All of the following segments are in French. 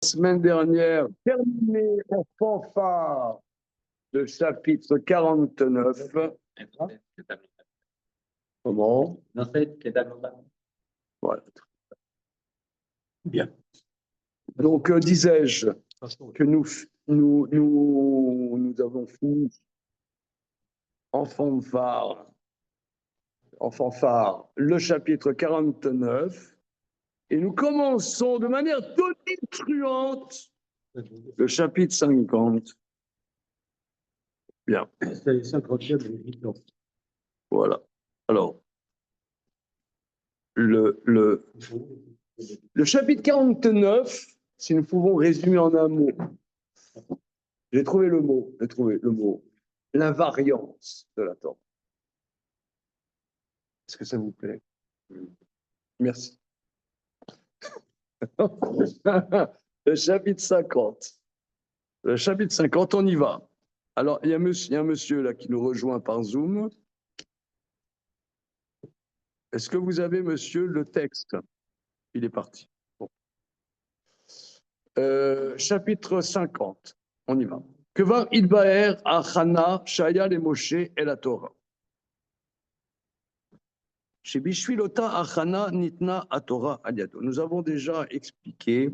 Semaine dernière, terminé en fanfare le chapitre 49. Comment? Voilà. Bien. Donc, disais-je que nous avons fini en fanfare le chapitre 49 et nous commençons de manière tonitruante le chapitre 50. Bien. C'est 50e. Voilà. Alors, le chapitre 49, si nous pouvons résumer en un mot, j'ai trouvé le mot, l'invariance de la Torah. Est-ce que ça vous plaît? Merci. Le chapitre 50. Le chapitre 50, on y va. Alors, il y a un monsieur là qui nous rejoint par Zoom. Est-ce que vous avez, monsieur, le texte? Il est parti. Bon. Chapitre 50, on y va. Que va Idbaer à Hana, Shaya et Moshe et la Torah. Chez Bishvilota Achana Nitna à Torah Aliado. Nous avons déjà expliqué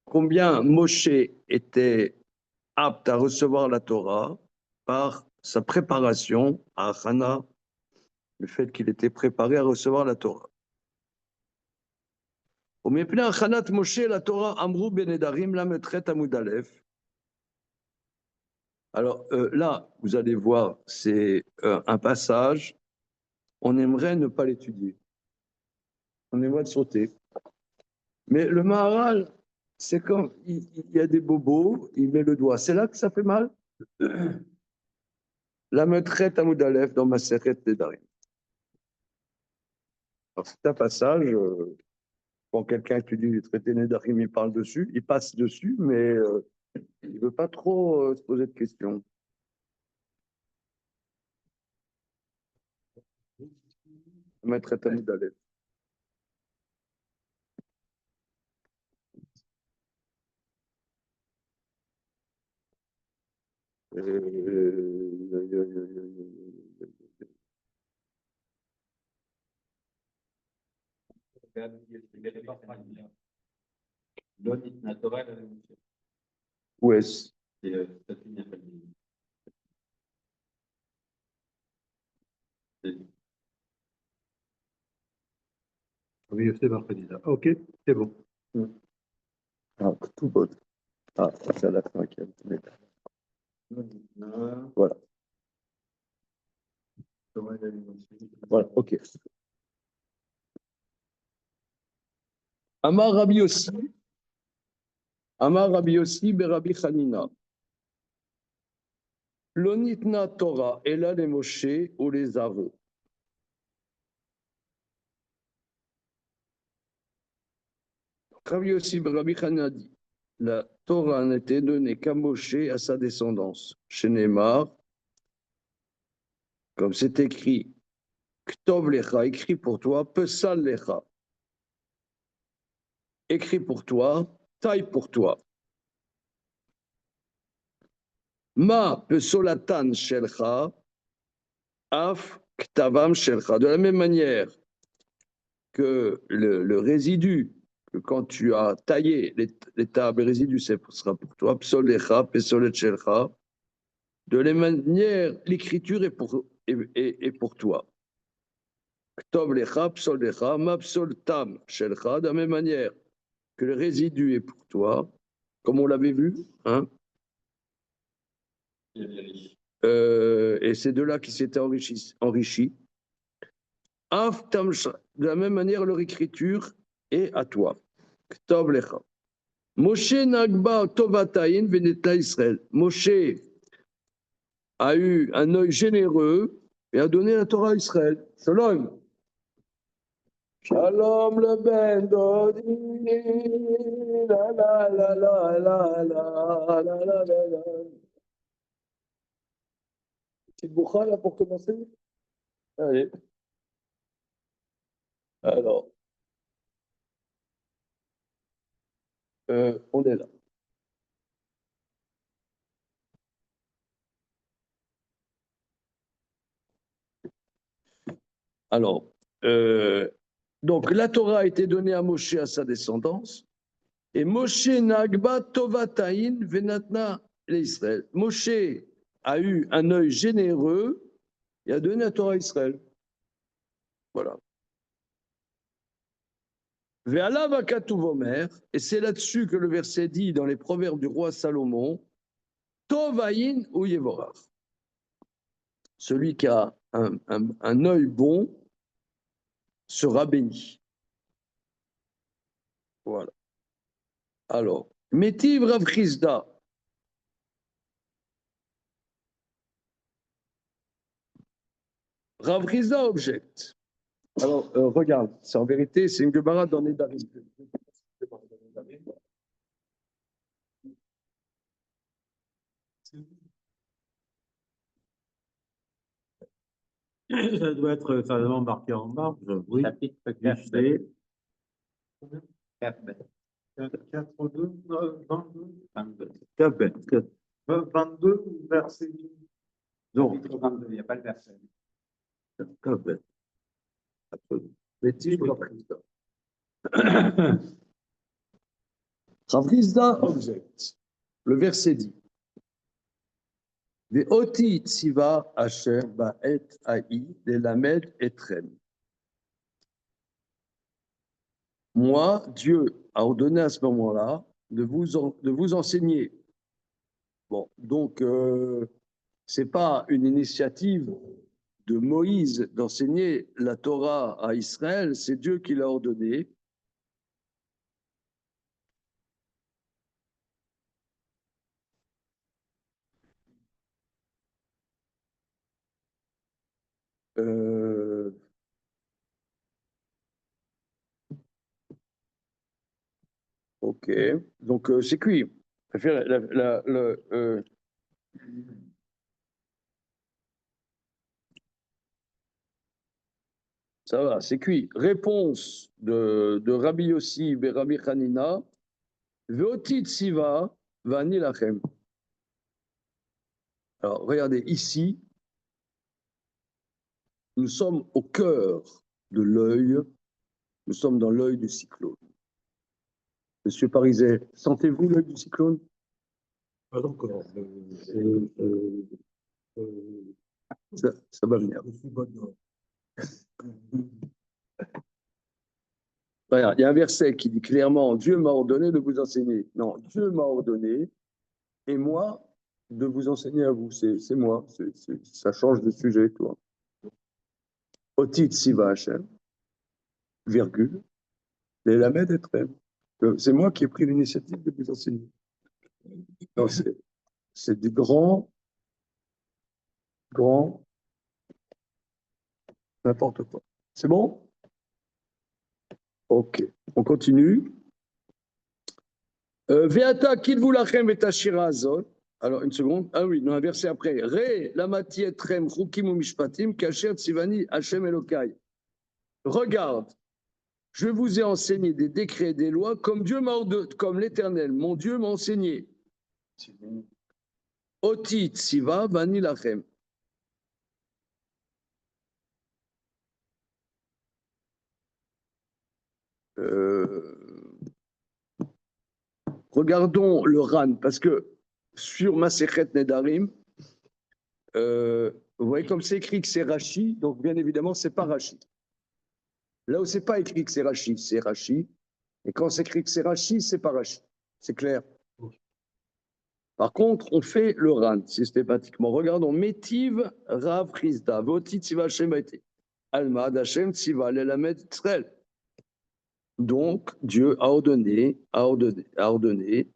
combien Moshe était apte à recevoir la Torah par sa préparation à Hana, le fait qu'il était préparé à recevoir la Torah. Au mépris Achanat Moshe la Torah Amrou Benedarim Lametret Amudalef. Alors là, vous allez voir, c'est un passage, on aimerait ne pas l'étudier. On aimerait le sauter. Mais le Maharal, c'est quand il y a des bobos, il met le doigt. C'est là que ça fait mal. La Metret Amudalef dans Maseret Nedarim. Alors c'est un passage, quand quelqu'un étudie les traités Nedarim, il parle dessus, il passe dessus, mais il ne veut pas trop se poser de questions. Metret Amudalef. Où est-ce? Oui, c'est mercredi là. Ok, c'est bon. Ah, tout bon. Ah, c'est à la fin. Voilà. Voilà, ok. Amar Rabbi Yossi Berabi Chanina. L'onitna Torah, et là les Moshe ou les aveux. Rabbi Yossi Berabi Chanina dit, la Torah n'était donnée qu'à Moshe à sa descendance. Chez Neymar, comme c'est écrit, Ktov Lecha, écrit pour toi, Pesal Lecha, écrit pour toi, taille pour toi. Ma Pesolatan Shelcha, Af Ktavam Shelcha. De la même manière que le résidu, que quand tu as taillé les tables, le résidu, ce sera pour toi, Psolecha, Pesolet Shelcha. De la même manière, l'écriture est pour toi. Ktov Lecha, Psolecha, Ma Psoltam Shelcha. De la même manière que le résidu est pour toi, comme on l'avait vu, hein. Et c'est de là qui s'était enrichi. De la même manière, leur écriture est à toi. Ktov Lecha. Moshe Nagba Tovatayin Veneta Israël. Moshe a eu un œil généreux et a donné la Torah à Israël. Shalom. Shalom le ben Dodi. La la la la la la la la la. Petite boucha là pour commencer. Allez. Alors. On est là. Alors, donc la Torah a été donnée à Moshe, à sa descendance, et Moshe Nagba Tovataïn Venatna l'Israël. Moshe a eu un œil généreux et a donné la Torah à Israël. Voilà. Ve'alav hakatuv omer, et c'est là-dessus que le verset dit dans les proverbes du roi Salomon, Tovaïn ou Yevorach. Celui qui a un œil bon sera béni. Voilà. Alors, Métiv Rav Chizda. Rav Chizda objecte. Alors, regarde, c'est en vérité, c'est une Gemara dans les Darim. Ça doit être certainement marqué en marge, oui. Chapitre Lycée. 4, 4, 2, 22. 22. 22, verset. Donc, Chapitre 22, il n'y a pas le verset. Métiv Rav Chizda. Rav Chizda objecte. Le verset dit Ve'oti tziva asher ba'et ha'i lelamed etrem. Moi, Dieu a ordonné à ce moment-là de vous enseigner. Bon, donc, ce n'est pas une initiative de Moïse d'enseigner la Torah à Israël, c'est Dieu qui l'a ordonné. Ok, donc c'est cuit. Ça va, c'est cuit. Réponse de Rabbi Yossi et Rabbi Hanina. Veotit siva vani lachem. Alors, regardez, ici, nous sommes au cœur de l'œil, nous sommes dans l'œil du cyclone. Monsieur Pariset, sentez-vous l'œil du cyclone? Pas encore. Ça va venir. Je suis bonne. Regarde, il y a un verset qui dit clairement Dieu m'a ordonné de vous enseigner. Non, Dieu m'a ordonné et moi de vous enseigner à vous. C'est moi. Ça change de sujet, toi. Otit siva Hashem, virgule, les lamed et trem. C'est moi qui ai pris l'initiative de vous enseigner. C'est du grand, n'importe quoi. C'est bon? Ok, on continue. Veata kilvu lachem et ashira azot. Alors, une seconde. Ah oui, dans un verset après. Re lamati etrem chukim u mishpatim kasher tzivani Hashem Elokai. Regarde, je vous ai enseigné des décrets et des lois comme Dieu m'a ordonné, comme l'Éternel, mon Dieu m'a enseigné. Oti tziva bani lachem. Regardons le Ran, parce que sur Masechet Nedarim, vous voyez comme c'est écrit que c'est Rashi, donc bien évidemment, c'est pas Rashi. Là où c'est pas écrit que c'est Rashi, c'est Rashi. Et quand c'est écrit que c'est Rashi, c'est pas Rashi. C'est clair. Par contre, on fait le Ran systématiquement. Regardons Métiv Rav Chizda, Voti Tziva Hashem Haïté. Alma Hashem Tziva Lelamed Israël. Donc, Dieu a ordonné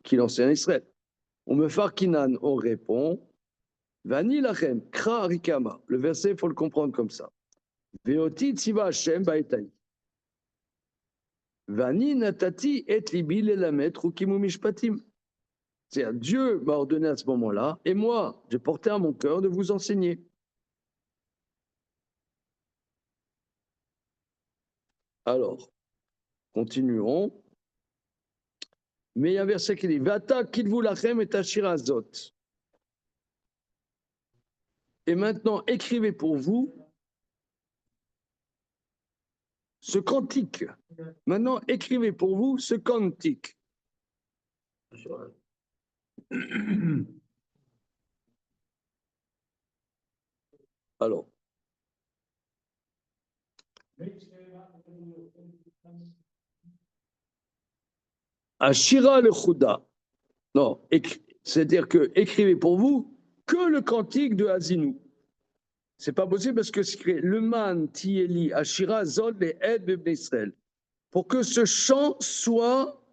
qu'il enseigne à Israël. On me farkinan, on répond Vani lachem, kra rikama. Le verset, il faut le comprendre comme ça. Veoti tziva Hashem baetai. Vani natati et libi lelamet rukimu mishpatim. C'est-à-dire, Dieu m'a ordonné à ce moment-là, et moi, j'ai porté à mon cœur de vous enseigner. Alors, continuons. Mais il y a un verset qui dit Vata kilvu lachem et ashirazot. Et maintenant, écrivez pour vous ce cantique. Maintenant, écrivez pour vous ce cantique. Alors. Ashira le Chouda. Non, c'est-à-dire que écrivez pour vous que le cantique de Hazinou. C'est pas possible parce que c'est écrit le man tieli Ashira zod les ed de Israël. Pour que ce chant soit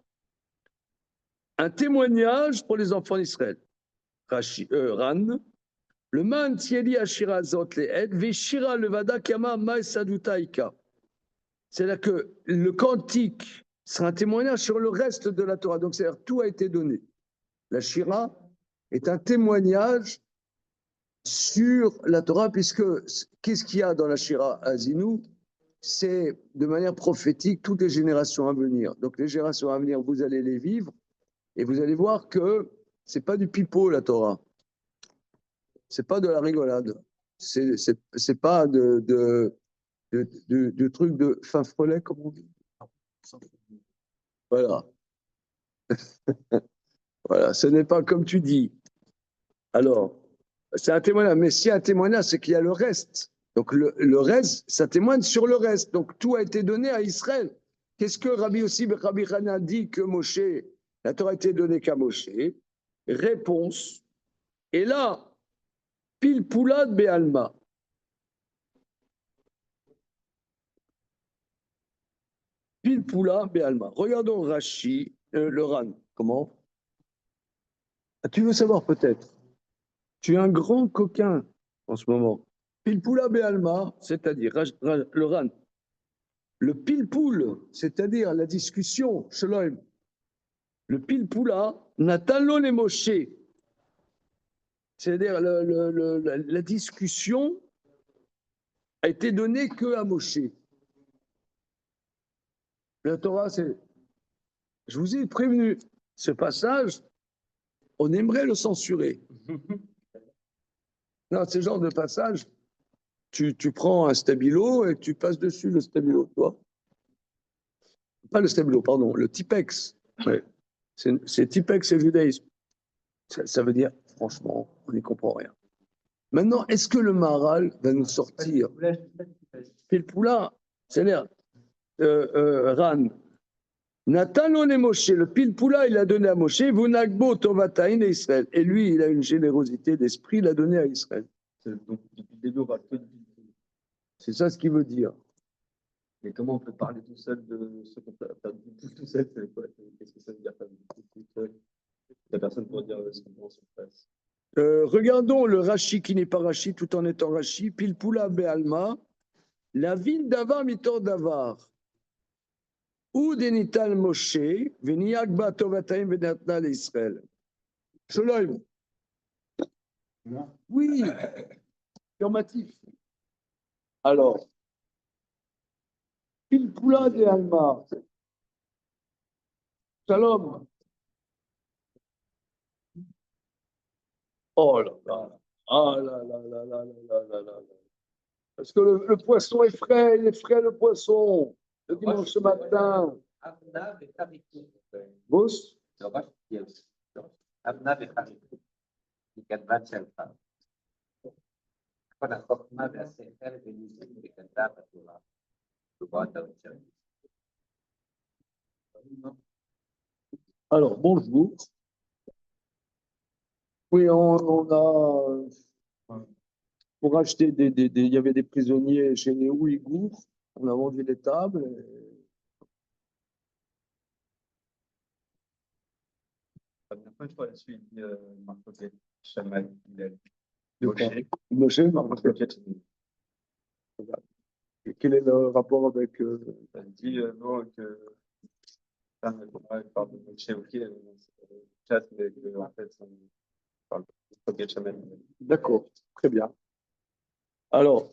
un témoignage pour les enfants d'Israël. Ran. Le man tieli Ashira zod les ed veshira levada kama ma sadutaika. C'est-à-dire que le cantique sera un témoignage sur le reste de la Torah. Donc, c'est-à-dire tout a été donné. La Shira est un témoignage sur la Torah, puisque qu'est-ce qu'il y a dans la Shira Hazinou? C'est de manière prophétique toutes les générations à venir. Donc, les générations à venir, vous allez les vivre et vous allez voir que c'est pas du pipeau, la Torah. C'est pas de la rigolade. C'est pas de truc de fin frelet, comme on dit. Voilà. Voilà, ce n'est pas comme tu dis. Alors, c'est un témoignage, mais si un témoignage, c'est qu'il y a le reste. Donc le reste, ça témoigne sur le reste. Donc tout a été donné à Israël. Qu'est-ce que Rabbi Hana dit que Moshe, la Torah a été donnée qu'à Moshe? Réponse. Et là, pile poulad be'alma. Pile poula be'alma. Regardons Rashi, le Ran. Comment? Ah, tu veux savoir peut-être? Tu es un grand coquin en ce moment. Pilpoula Be'alma, c'est-à-dire le Ran. Le pilpoul, c'est-à-dire la discussion, Shalom. Le pilpoula, Natalo les Moshe. C'est-à-dire la discussion a été donnée que à Moshe. La Torah, c'est. Je vous ai prévenu, ce passage, on aimerait le censurer. Non, ce genre de passage, tu prends un stabilo et tu passes dessus le stabilo, toi. Pas le stabilo, pardon, le Tipex. Ouais. C'est Tipex et judaïsme. Ça veut dire, franchement, on n'y comprend rien. Maintenant, est-ce que le Maharal va nous sortir Pilpoula, c'est-à-dire Ran. Nathan et Moshe, le Pilpoula, il a donné à Moshe, Vunagbo Tovataïn et Israël. Et lui, il a une générosité d'esprit, il a donné à Israël. Donc, depuis le début, on parle que de C'est ça ce qu'il veut dire. Mais comment on peut parler tout seul de ce qu'on peut faire tout seul? Qu'est-ce que ça veut dire faire tout seul? Il n'y a personne pour dire ce qu'on pense en face. Regardons le Rashi qui n'est pas Rashi tout en étant Rashi. Pilpoula Be'alma, la ville d'Avar mitor d'Avar. Ou Denital Moshe, Veniagba Tovataim Venatna Israël. Shalom. Oui, affirmatif. Alors, Pilpoula de Alma. Shalom. Oh là là. Ah là là là là là là là. Parce que le poisson est frais, il est frais le poisson. Le dimanche matin. Bos? אבנה וחריפות, מקדמת שלך. כל החוכמה והשכל וניסים בקדמת התורה. תבואת האוצר. Alors, bonjour. Oui, on a, pour acheter il y avait des prisonniers chez les Ouïghours, on a vendu les tables. La dernière fois, je crois, celui de Marc Coquet, Chamal, Moshe, quel est le rapport avec. Ça dit non, que ça ne parle pas de Moshe, ok, chat, mais en fait, on parle de Coquet Chamal. D'accord, très bien. Alors,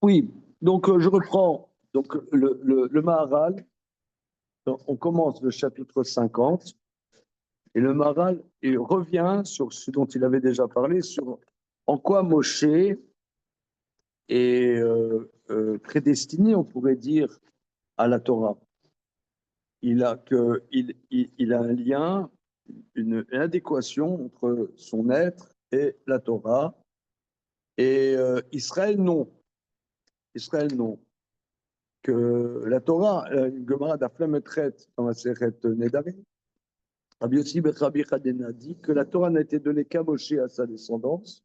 oui, donc je reprends donc le Maharal. Donc, on commence le chapitre 50 et le Maharal il revient sur ce dont il avait déjà parlé, sur en quoi Moshe est prédestiné, on pourrait dire, à la Torah. Il a un lien, une adéquation entre son être et la Torah. Et Israël, non. Israël, non. Que la Torah, une Gemara d'Aflametret dans la Seret Nedarim, Rabbi Yossi ben Rabbi Chadena dit que la Torah n'a été donnée qu'à Moshe et à sa descendance,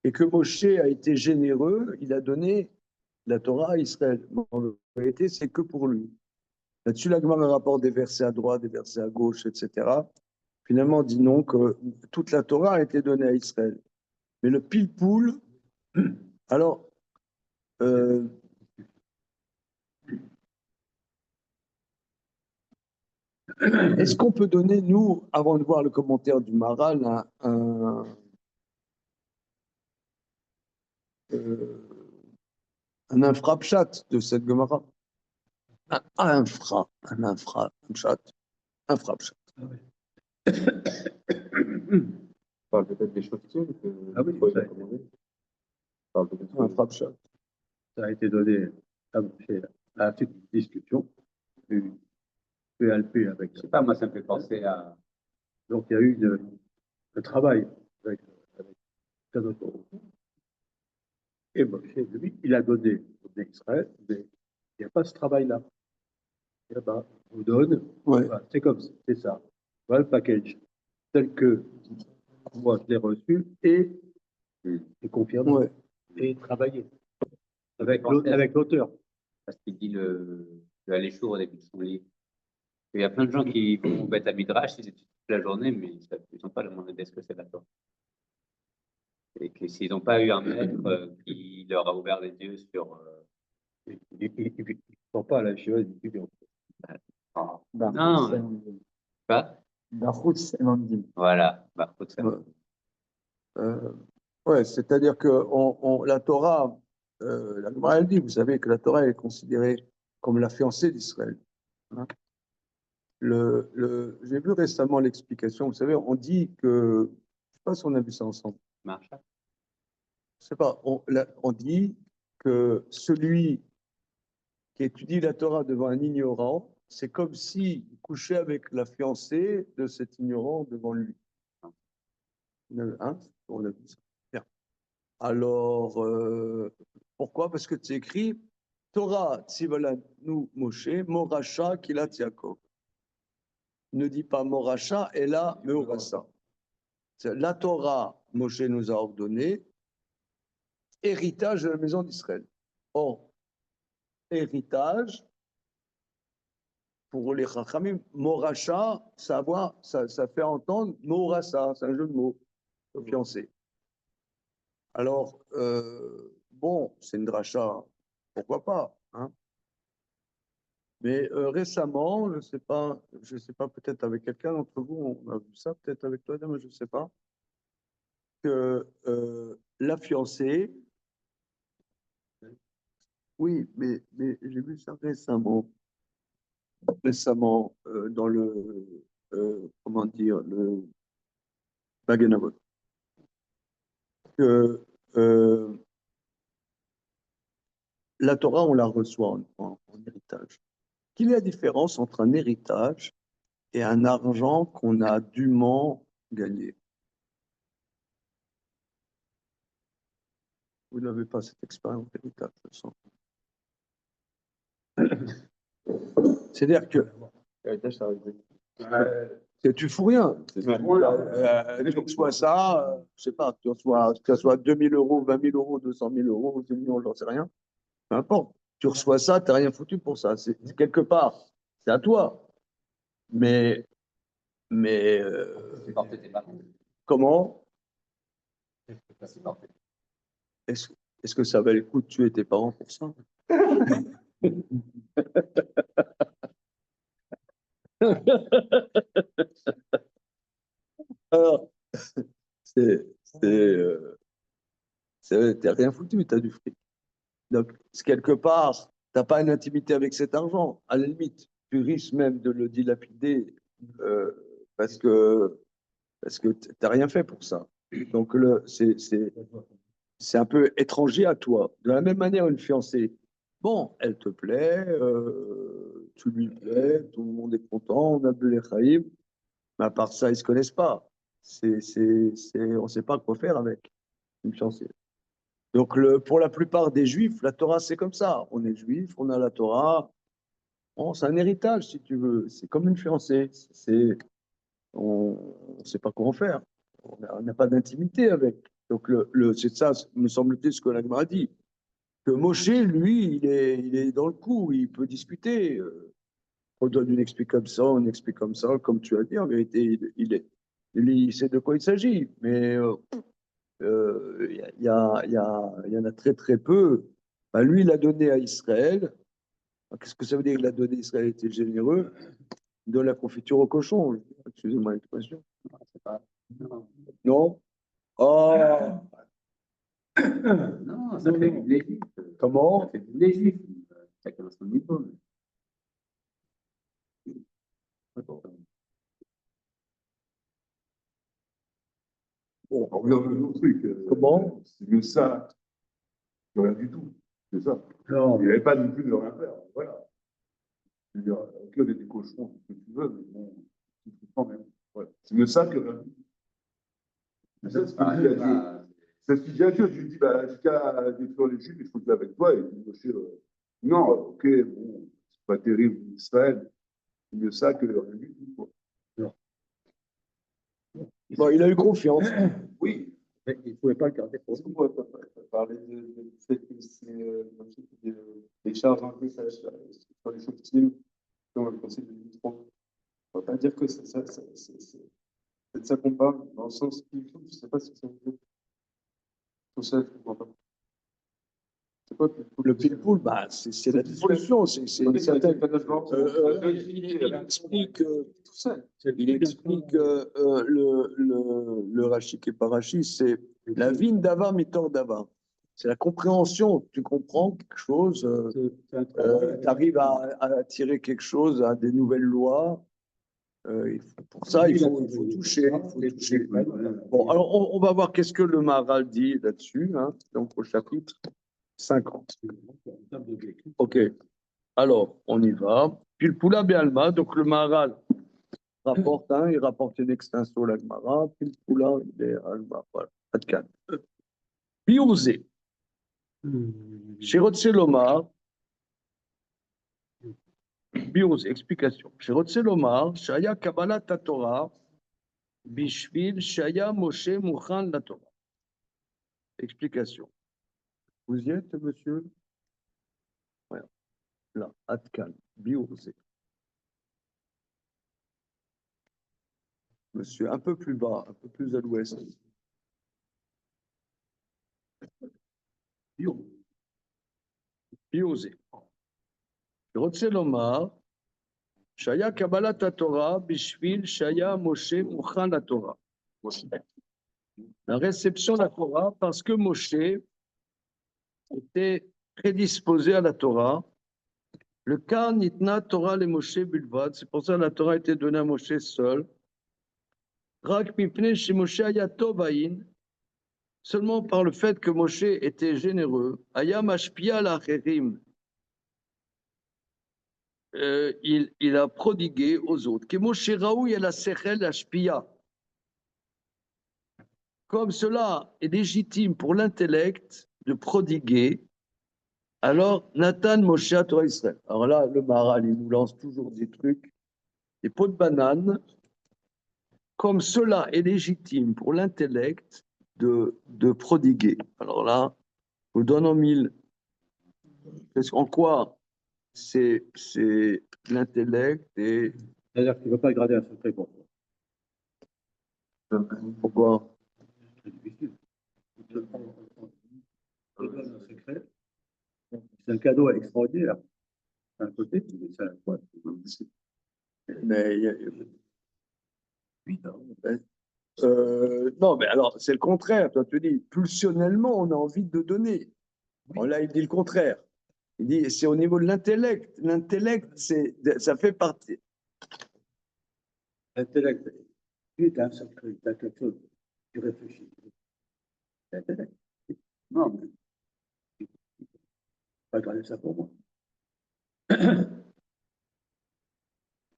et que Moshe a été généreux, il a donné la Torah à Israël. En vérité, c'est que pour lui. Là-dessus, la Gemara rapporte des versets à droite, des versets à gauche, etc. Finalement, on dit non, que toute la Torah a été donnée à Israël. Mais le pile-poule, alors, est-ce qu'on peut donner, nous, avant de voir le commentaire du Maharal, un infrapchat de cette Gemara? Un infrapchat. On parle peut-être des Shoftim que Ah oui, Paul ça a a été- commandé. On parle peut-être Un infrapchat. Ça a été donné à Moshe à la suite d'une discussion, une PLP avec. Je sais pas, moi, ça me fait penser à. Donc il y a eu un travail avec Kadosh. Et Moshe, lui, il a donné à Israël, mais il n'y a pas ce travail-là. Il y a pas, on vous donne, Ouais. voilà, c'est comme ça, c'est ça. Voilà le package tel que moi je l'ai reçu et confirmé Ouais. et travaillé Avec avec l'auteur. parce qu'il dit le Aléchour au début de son livre. Il y a plein de gens qui vont au Beth Midrash, ils étudient toute la journée, mais ils n'ont pas demandé d'est-ce que c'est la Torah. Et que s'ils n'ont pas eu un maître qui leur a ouvert les yeux sur. Il ne sont pas à la chose du tout. Non, pas. Voilà, bah, faut faire. Ouais, c'est-à-dire que la Torah, la Gemara elle dit, vous savez que la Torah est considérée comme la fiancée d'Israël. Hein. J'ai vu récemment l'explication, vous savez, on dit que, je ne sais pas si on a vu ça ensemble, Marche. je sais pas, on dit que celui qui étudie la Torah devant un ignorant, c'est comme s'il couchait avec la fiancée de cet ignorant devant lui. Hein? On a vu ça. Bien. Alors, pourquoi? Parce que tu écris Torah Tzivalanu Moshe, Moracha Kilat Yaakov. Ne dis pas Moracha, et là, Meorasa. La Torah, Moshe nous a ordonné, héritage de la maison d'Israël. Or, héritage, pour les Chachamim, Moracha, ça fait entendre Morasa, c'est un jeu de mots, fiancé. Alors, bon, c'est une dracha, pourquoi pas, hein? Mais récemment, je sais pas, peut-être avec quelqu'un d'entre vous, on a vu ça, peut-être avec toi, mais je ne sais pas, que la fiancée, oui, mais j'ai vu ça récemment dans comment dire, le Magen Avot, que la Torah, on la reçoit en héritage. Quelle est la différence entre un héritage et un argent qu'on a dûment gagné? Vous n'avez pas cette expérience d'héritage, je sens. C'est-à-dire que L'héritage, ça arrive. tu fous rien. Tu reçois ça, je sais pas, tu reçois 2 000 euros, 20 000 euros, 200 000 euros, 2 millions, j'en sais rien. Peu importe. Tu reçois ça, tu n'as rien foutu pour ça. C'est quelque part, c'est à toi. Mais C'est porté tes parents. comment C'est porté. est-ce que ça valait le coup de tuer tes parents pour ça? Alors, t'as rien foutu, t'as du fric. Donc, quelque part, t'as pas une intimité avec cet argent, à la limite. tu risques même de le dilapider parce que tu n'as rien fait pour ça. Donc, c'est un peu étranger à toi. De la même manière, une fiancée, bon, elle te plaît, tu lui plais, tout le monde est content, on a bu les chaïm, mais à part ça, ils ne se connaissent pas. On ne sait pas quoi faire avec une fiancée. Donc, pour la plupart des juifs, la Torah, c'est comme ça. On est juif, on a la Torah. Bon, c'est un héritage, si tu veux. C'est comme une fiancée. On ne sait pas quoi en faire. On n'a pas d'intimité avec. Donc, c'est ça, me semble-t-il, ce que l'Agma a dit. Que Moshe, lui, il est dans le coup, il peut discuter. On donne une explique comme ça, on explique comme ça, comme tu as dit, en vérité, il sait de quoi il s'agit. Mais il y en a très, très peu. Ben, lui, il a donné à Israël. Qu'est-ce que ça veut dire qu'il a donné? Israël était généreux. Il donne la confiture au cochon. Excusez-moi l'expression. C'est pas. Non, Non? Oh, non, ça fait du légif. comment? Ça fait du légif. Chacun à son niveau. Bon, On regarde le autre truc. Comment? C'est mieux ça que rien du tout. C'est ça. Non, Il n'y avait pas non plus de rien faire. Voilà. Je veux dire, ok, on est des cochons, tout ce que tu veux, mais bon, c'est tout quand même. Voilà. C'est mieux ça que rien du tout. C'est ça ce que je dis à Dieu. C'est ce que je dis à Dieu. Je lui dis, bah, jusqu'à détruire les Juifs, il faut que avec toi. Et il dit, non, ok, bon, c'est pas terrible, Israël. C'est mieux ça que rien du tout. Quoi. bon, il a eu confiance. Oui. mais il ne pouvait pas le garder pour Est-ce qu'on pourrait pas parler du fait que c'est des charges un peu sur les choses qui dans le conseil de 2003? On va pas dire que c'est de ça qu'on parle, dans le sens qu'il faut, je sais pas si ça veut dire. Tout ça, je comprends pas. C'est quoi Le pilpoul, bah, c'est la discussion. C'est une certaine. Il explique, le Rashi qui est pas Rashi, c'est la vigne d'avant, mi-temps d'avant. C'est la compréhension. Tu comprends quelque chose, tu arrives à tirer quelque chose, à des nouvelles lois. Pour ça, il faut toucher. Bon, alors on va voir qu'est-ce que le Maharal dit là-dessus, hein, donc au chapitre 50. Ok, alors on y va. Puis le Poula Béalma, donc le Maharal rapporte, hein, il rapporte une extension la Gemara, puis le Poula Béalma, voilà, Adkan. Biouzé, chez Lomar, Biouzé, explication. Chez Lomar, Shaya Kabbalah Torah, Bishvil Shaya Moshe Mouchan la Torah. Explication. Vous y êtes, monsieur? Voilà. Là, Atkan, Biouzé. Monsieur, un peu plus bas, un peu plus à l'ouest. Biozé. רוצה לומר, שהיה קבלת התורה בשביל שהיה משה מוכן לתורה. La réception de la Torah parce que Moshe était prédisposé à la Torah. Le cas nitna Torah le Moshe bilvad, c'est pour ça que la Torah a été donnée à Moshe seul. Rak mipnei chez Moshe aya tov haïn, seulement par le fait que Moshe était généreux. Aya mashpia l'acherim, il a prodigué aux autres. Que Moshe Raoui et la Sechel Ashpia. Comme cela est légitime pour l'intellect de prodiguer, alors Nathan Moshe à Torah Israël. Alors là, le Maharal, il nous lance toujours des trucs, des pots de banane. Comme cela est légitime pour l'intellect de prodiguer. Alors là, je vous donne en mille. En quoi c'est l'intellect et. C'est-à-dire qu'il ne veut pas garder un secret pour toi. Pourquoi? C'est difficile. On donne un secret. C'est un cadeau extraordinaire. D'un côté, mais c'est un quoi? Mais non, mais alors c'est le contraire. Toi, tu dis pulsionnellement, on a envie de donner. Bon, là, il dit le contraire. Il dit, c'est au niveau de l'intellect. L'intellect, ça fait partie. L'intellect, tu as un secret, tu as quelque chose, tu réfléchis. L'intellect. Non, mais Pas garder ça pour moi.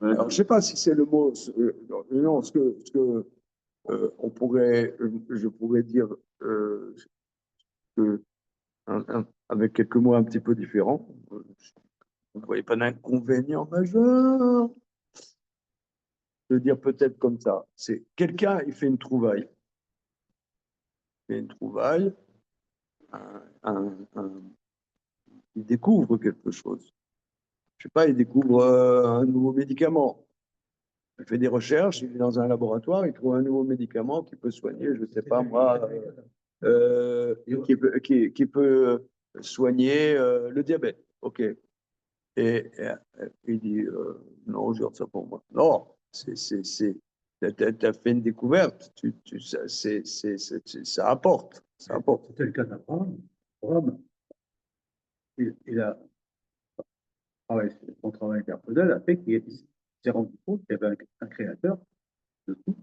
Alors, je ne sais pas si c'est le mot. Non, on pourrait, je pourrais dire que, avec quelques mots un petit peu différents, vous ne voyez pas d'inconvénient majeur de dire peut-être comme ça. C'est quelqu'un, il fait une trouvaille. Il fait une trouvaille, il découvre quelque chose. Je ne sais pas, il découvre un nouveau médicament. Il fait des recherches, il est dans un laboratoire, il trouve un nouveau médicament qui peut soigner, je ne sais pas moi, qui peut soigner le diabète. OK. Et il dit non, je garde ça pour moi. Non, tu as fait une découverte, ça apporte. Ça apporte. C'était le cas d'Abraham. Abraham, il a travaillé, son travail personnel a fait qu'il s'est rendu compte qu'il y avait un créateur de tout.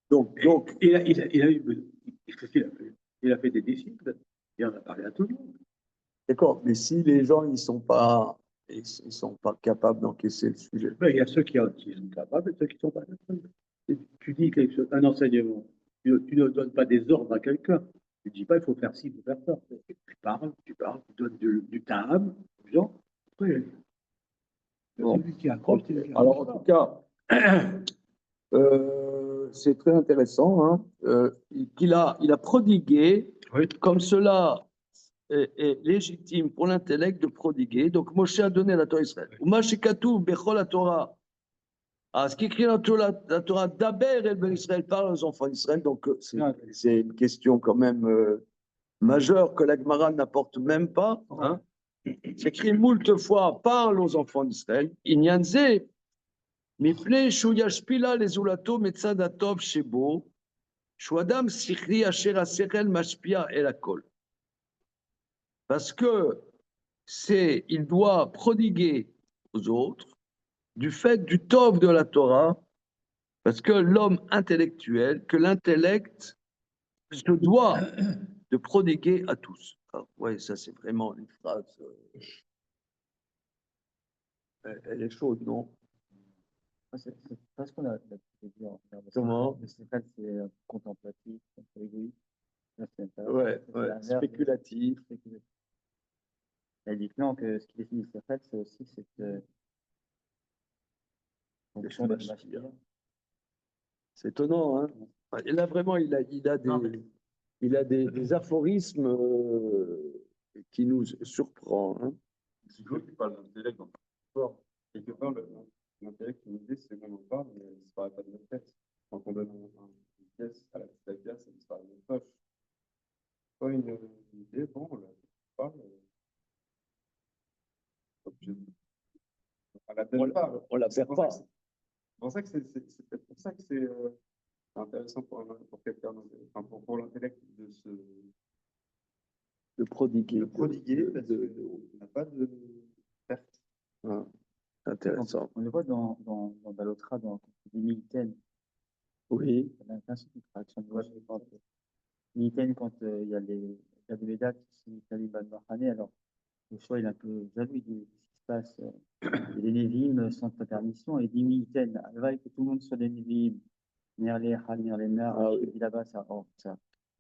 Donc il a eu, qu'est-ce qu'il a fait? Il a fait des disciples, il en a parlé à tout le monde. D'accord, mais si les gens ils sont pas capables d'encaisser le sujet. Ben, il y a ceux qui sont capables et ceux qui ne sont pas capables. Tu dis quelque chose, un enseignement, tu ne donnes pas des ordres à quelqu'un. Tu ne dis pas il faut faire ci, il faut faire ça. Tu donnes du time aux gens. Après, Bon. celui qui accroche, Alors, en tout cas, c'est très intéressant hein, qu'il a prodigué, oui. Comme cela est légitime pour l'intellect de prodiguer. Donc, Moshe a donné la Torah Israël. Umashikatu bechol la Torah. Ah, ce qui écrit dans la Torah, d'Aber el Ben Israël parle aux enfants d'Israël. Donc, c'est une question quand même majeure que la Gemara n'apporte même pas. Hein. C'est écrit moult fois, parle aux enfants d'Israël. Inyanze, mifne shu yashpila lezulato metzad atov shebo, shu adam sichli asher asechel mashpia el hakol. Parce que il doit prodiguer aux autres du fait du tov de la Torah, parce que l'homme intellectuel, que l'intellect se doit de prodiguer à tous. Oui, ça c'est vraiment une phrase. Elle est chaude, non? C'est pas ce qu'on a dit en Comment? Le secret, c'est contemplatif, c'est égoïste. Ouais, spéculatif. Elle dit que non, que ce qui définit le secret, c'est aussi cette fonction de machia. C'est étonnant, hein? Et là, vraiment, il a des aphorismes qui nous surprend. Hein? c'est Claude qui parle d'intellect dans Bon, quelque part, l'intellect, une idée, c'est bon, on parle, mais il ne disparaît pas de notre tête. Quand on donne une pièce à la pièce, ça disparaît de notre poche. Pas une idée, bon, on parle. On la donne pas. On la perd pas. C'est pour ça que c'est peut-être pour ça que c'est intéressant pour quelqu'un, enfin pour l'intellect de prodiguer. Parce qu'on n'a pas de perte. Ah, intéressant. On le voit dans Balotra, dans Militaine. Oui. Il y a un principe de traduction de Militaine, quand il y a des Védas qui sont Taliban Mahane, alors le choix il est un peu jaloux, il dit ce qui se passe. Les Névim sans ta permission, et il dit Militaine, Alvaï, que tout le monde soit des Névim, Nerler, Hal, Nerlenar, il dit là-bas, ça. On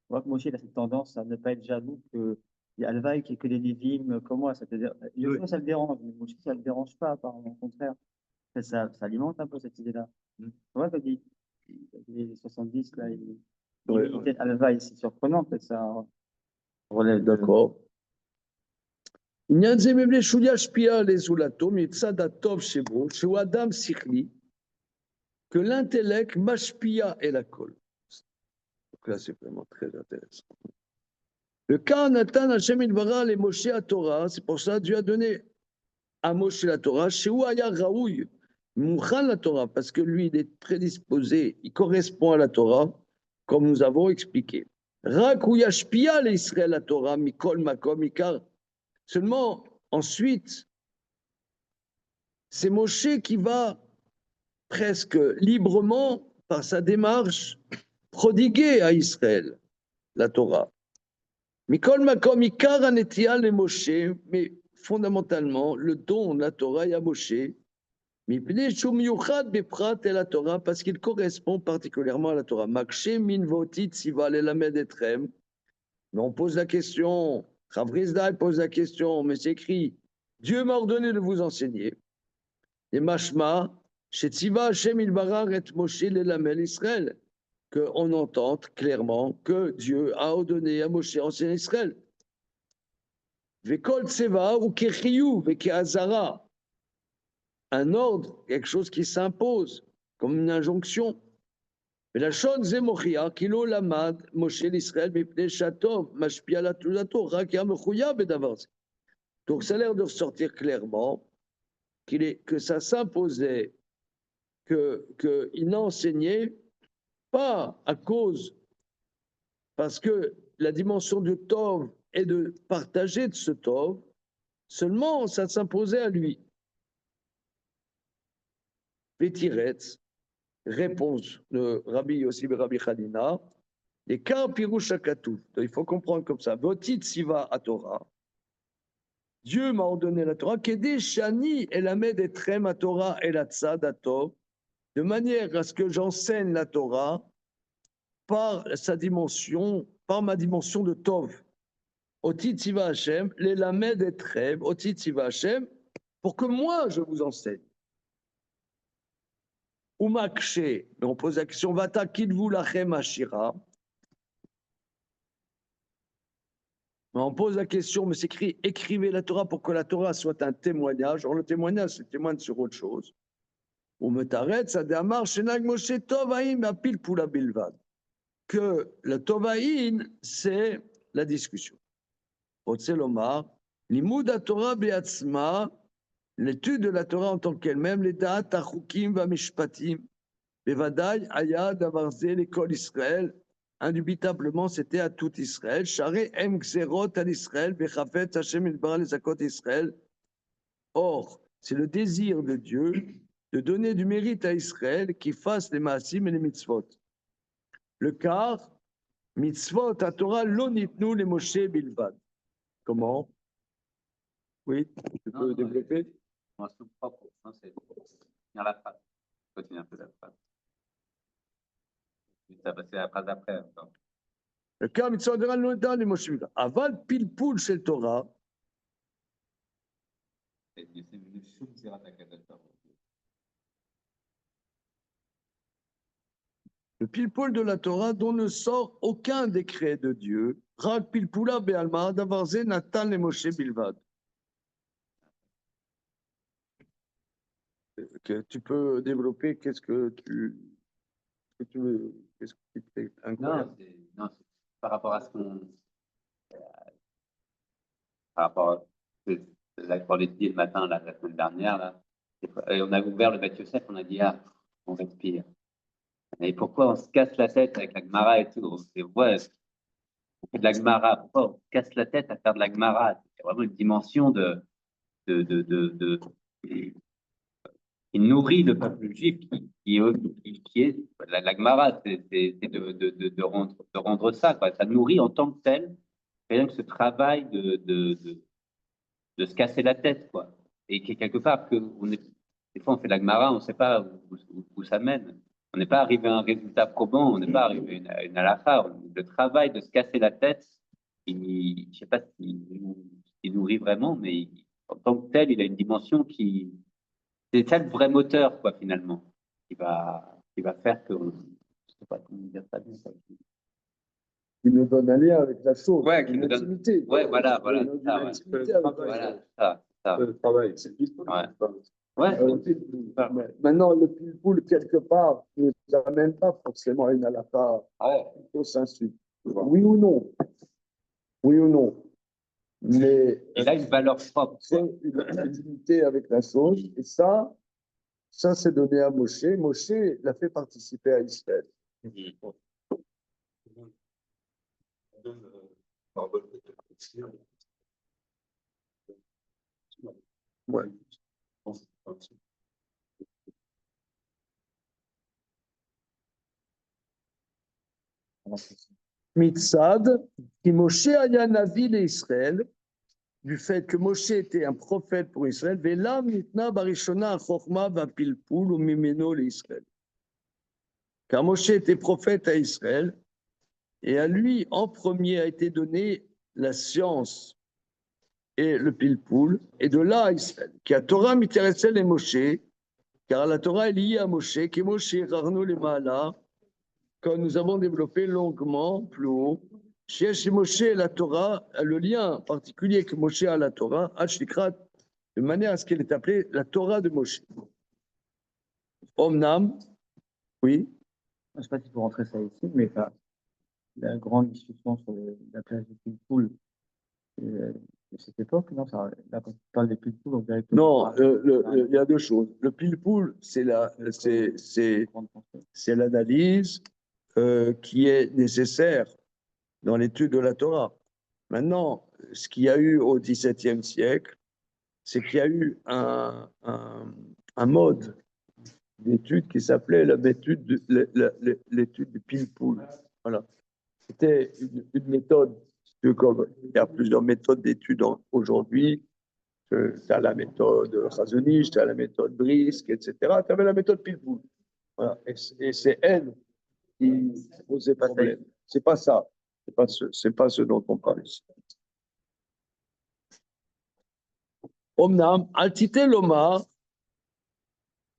voit que Moshe il a cette tendance à ne pas être jaloux que. Il y a Alvaï qui est que des Névim, comme moi, ça te dit. Ça le dérange, mais Moshe, ça ne le dérange pas, apparemment, au contraire. Ça alimente un peu cette idée-là. Tu vois, quand il les 70, là, il Alvaï, c'est surprenant, peut-être ça relève. D'accord. עניין זה מבלי שהוא ישפיע לזולתו מצד הטוב שבו, שהוא אדם שכלי, que l'intellect mashpia et la colle. Donc là, c'est vraiment très intéressant. Le cas Nathan Hashem Ilvara les Moshe à Torah, c'est pour ça que Dieu a donné à Moshe la Torah, chez Ouaya Raoui, Mouchan la Torah, parce que lui, il est prédisposé, il correspond à la Torah, comme nous avons expliqué. Rak ou yashpia l'Israël la Torah, mikol makom ikar. Seulement, ensuite, c'est Moshe qui va presque librement, par sa démarche, prodiguer à Israël la Torah. Mikol makom ikar anetia le Moshe, mais fondamentalement, le don de la Torah est à Moshe. Mipnei shum yuchad beprat et la Torah, parce qu'il correspond particulièrement à la Torah. Makshe min votit siva lelamed etrem. Mais on pose la question, Chavrizda pose la question, mais c'est écrit, Dieu m'a ordonné de vous enseigner. Et mashma, chez Tziva Hashem ilbarar et Moshe lelamel Israël, qu'on entende clairement que Dieu a ordonné à Moshe enseigner Israël. Vekol tseva ou kechiyu vekeazara. Un ordre, quelque chose qui s'impose, comme une injonction. Mais la chose zemochia, kilo lamad, Moshe l'Israël, mipnei shatov, mashpia la tulato, rakia mechouya bedavaz. Donc ça a l'air de ressortir clairement que ça s'imposait, qu'il n'enseignait pas à cause, parce que la dimension du tov est de partager de ce tov, seulement ça s'imposait à lui. Vétiretz, réponse de Rabbi Yossi et Rabbi Hanina, les car pirouche akatouf. Il faut comprendre comme ça. Votit siva à Torah. Dieu m'a ordonné la Torah, Kedé shani elamed etrem à Torah et la tzad atov, de manière à ce que j'enseigne la Torah par sa dimension, par ma dimension de tov. Otit siva Hashem, l'elamed etrem, otit siva Hashem, pour que moi je vous enseigne. Umakshe, mais on pose la question, vata kidvu lachem ashira. On pose la question, mais c'est écrit, écrivez la Torah pour que la Torah soit un témoignage. Or, le témoignage, c'est témoigne sur autre chose. Ou me t'arrête, ça démarre, shenag moshe tovaïm apil pula bilvad. Que le tovaïm, c'est la discussion. Otselomar, limud Torah beatzma, l'étude de la Torah en tant qu'elle-même, les da'at achukim va mishpatim, bevadai ayad avarze l'école Israël. Indubitablement, c'était à tout Israël. Charé em gzerot à l'Israël, bechafet Hashem ilbara les akot Israël. Or, c'est le désir de Dieu de donner du mérite à Israël qui fasse les maasim et les mitzvot. Le car, mitzvot à Torah l'onitnu les Moshe bilvad. Comment? Oui, tu peux développer? Formation propre, hein, c'est finir la phrase. Continue un peu la phrase. Ça va, c'est la phrase après. Encore. Le car, mitzvot à Torah l'onitnu les Moshe bilvad. Aval pilpoul chez le Torah. Le pilpoul de la Torah dont ne sort aucun décret de Dieu. Rak pilpoula be'alma davarze natan les Moshe bilvad. Tu peux développer qu'est-ce que tu veux, qu'est-ce qui est incroyable? Non, c'est par rapport à ce qu'on. Par rapport à ce qu'on a dit le matin, là, la semaine dernière, là, et on a ouvert le Beth Yosef, on a dit, ah, on respire. Et pourquoi on se casse la tête avec la Gemara et tout? C'est ouais, on fait de la Gemara. Pourquoi on se casse la tête à faire de la Gemara? C'est vraiment une dimension qui nourrit le peuple juif, qui est la Gemara, c'est de rendre ça, quoi. Ça nourrit en tant que tel, rien que ce travail de se casser la tête, quoi. Et qui quelque part, des fois on fait la Gemara, on ne sait pas où ça mène. On n'est pas arrivé à un résultat probant, on n'est pas arrivé à une halakha. Le travail de se casser la tête, je ne sais pas s'il nourrit vraiment, mais en tant que tel, il a une dimension qui. C'est ça le vrai moteur, quoi, finalement, qui va faire que. Je ne sais pas comment dire ça. Qui nous donne un lien avec la chose, Ouais, qui une nous donne. intimité. Ouais, voilà. Une Ça, ouais. intimité avec la Voilà, chose. ça. Le travail, c'est Ouais. Maintenant, le pilpoul, quelque part, ne nous amène pas forcément à une halakha au sensu. Oui ou non? Oui ou non? Mais Il a une valeur propre. c'est une intimité avec la chose, et ça c'est donné à Moshe. Moshe l'a fait participer à Israël. Ouais. Mitzad, qui Moshe aya navi d'Israël, du fait que Moshe était un prophète pour Israël, Velam nitna barishona chokma vapilpul ou mimeno l'Israël. Car Moshe était prophète à Israël, et à lui en premier a été donné la science et le pilpoul, et de là à Israël. Qui a Torah m'intéressait les Moshe, car la Torah est liée à Moshe, qui Moshe Rarno les Maala, quand nous avons développé longuement plus haut. Chez Moshe et la Torah, le lien particulier que Moshe a à la Torah, Hashikrat, de manière à ce qu'elle est appelée la Torah de Moshe. Omnam, oui. Je ne sais pas s'il faut rentrer ça ici, mais la grande discussion sur la place du Pilpoul de cette époque, non, ça, là, quand on parle des Pilpoul, on dirait que. Non, il y a deux choses. Le pilpoul, c'est l'analyse qui est nécessaire dans l'étude de la Torah. Maintenant, ce qu'il y a eu au XVIIe siècle, c'est qu'il y a eu un mode d'étude qui s'appelait l'étude du pilpoul. Voilà. C'était une méthode, comme il y a plusieurs méthodes d'étude aujourd'hui. Tu as la méthode Chazonich, tu as la méthode Brisk, etc. Tu avais la méthode pilpoul. Voilà. Et c'est elle qui posait problème. C'est pas ça. C'est pas ce dont on parle ici. Omnam, altite lomar.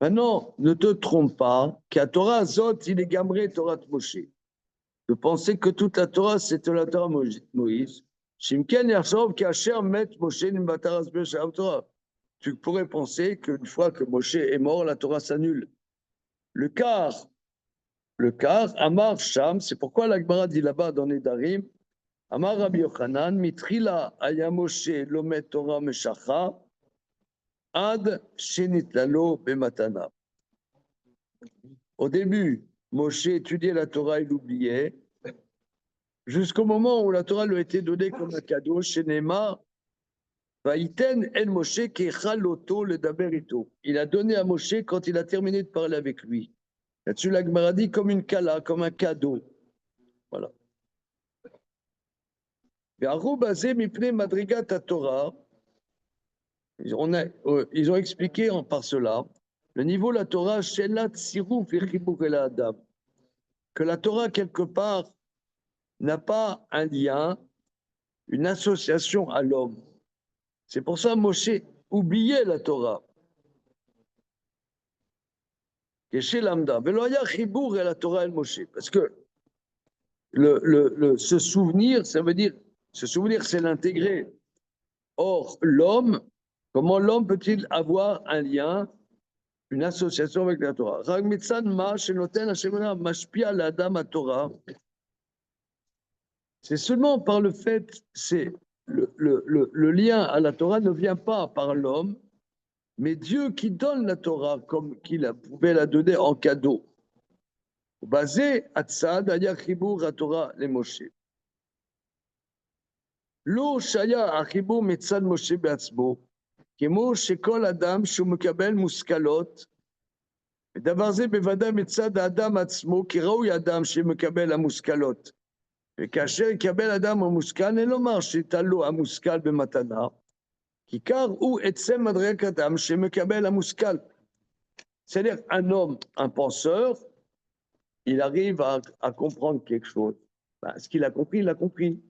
Maintenant, ne te trompe pas, qu'à Torah Zot, il est gamré Torah de Moshe. De penser que toute la Torah, c'était la Torah Moïse. Shimken Yachov, Kacher, Met Moshe, Nimbataras Beshav Torah. Tu pourrais penser qu'une fois que Moshe est mort, la Torah s'annule. Le quart, Amar Sham, c'est pourquoi l'Agmara dit là-bas dans Nedarim, Amar Rabbi Yochanan, Mitrila Aya Moshe, Lomet Torah Meshacha, Ad Shenitlalo Bematana. Au début, Moshe étudiait la Torah et l'oubliait, jusqu'au moment où la Torah lui a été donnée comme un cadeau, chez Nema, Vaïten El Moshe Kechaloto le Daberito. Il a donné à Moshe quand il a terminé de parler avec lui. Là-dessus, la Gemara dit comme une kala, comme un cadeau. Voilà. Torah. Ils ont expliqué par cela le niveau de la Torah, que la Torah, quelque part, n'a pas un lien, une association à l'homme. C'est pour ça que Moshe oubliait la Torah. Chez Lambda. la Torah et Moshe. Parce que se souvenir, ça veut dire, se souvenir, c'est l'intégrer. Or, l'homme, comment l'homme peut-il avoir un lien, une association avec la Torah? C'est seulement par le fait, c'est le lien à la Torah ne vient pas par l'homme, mais Dieu qui donne la Torah comme qu'il pouvait la donner en cadeau. Basé à Tzad, aya chibur à Torah les Moshe. Lo shaya achibur mitzad Moshe be'atzbo, כמו שכל אדם שהוא מקבל מושכלות, ודבר זה בוודאי מצד האדם עצמו, כי ראוי אדם שמקבל המושכלות. וכאשר יקבל אדם המושכל, אין לומר שתלו המושכל במתנה, כי קר הוא עצם מדרגת אדם שמקבל המושכל. C'est-à-dire, un homme, un penseur, il arrive à comprendre quelque chose. Ben, ce qu'il a compris, il l'a compris.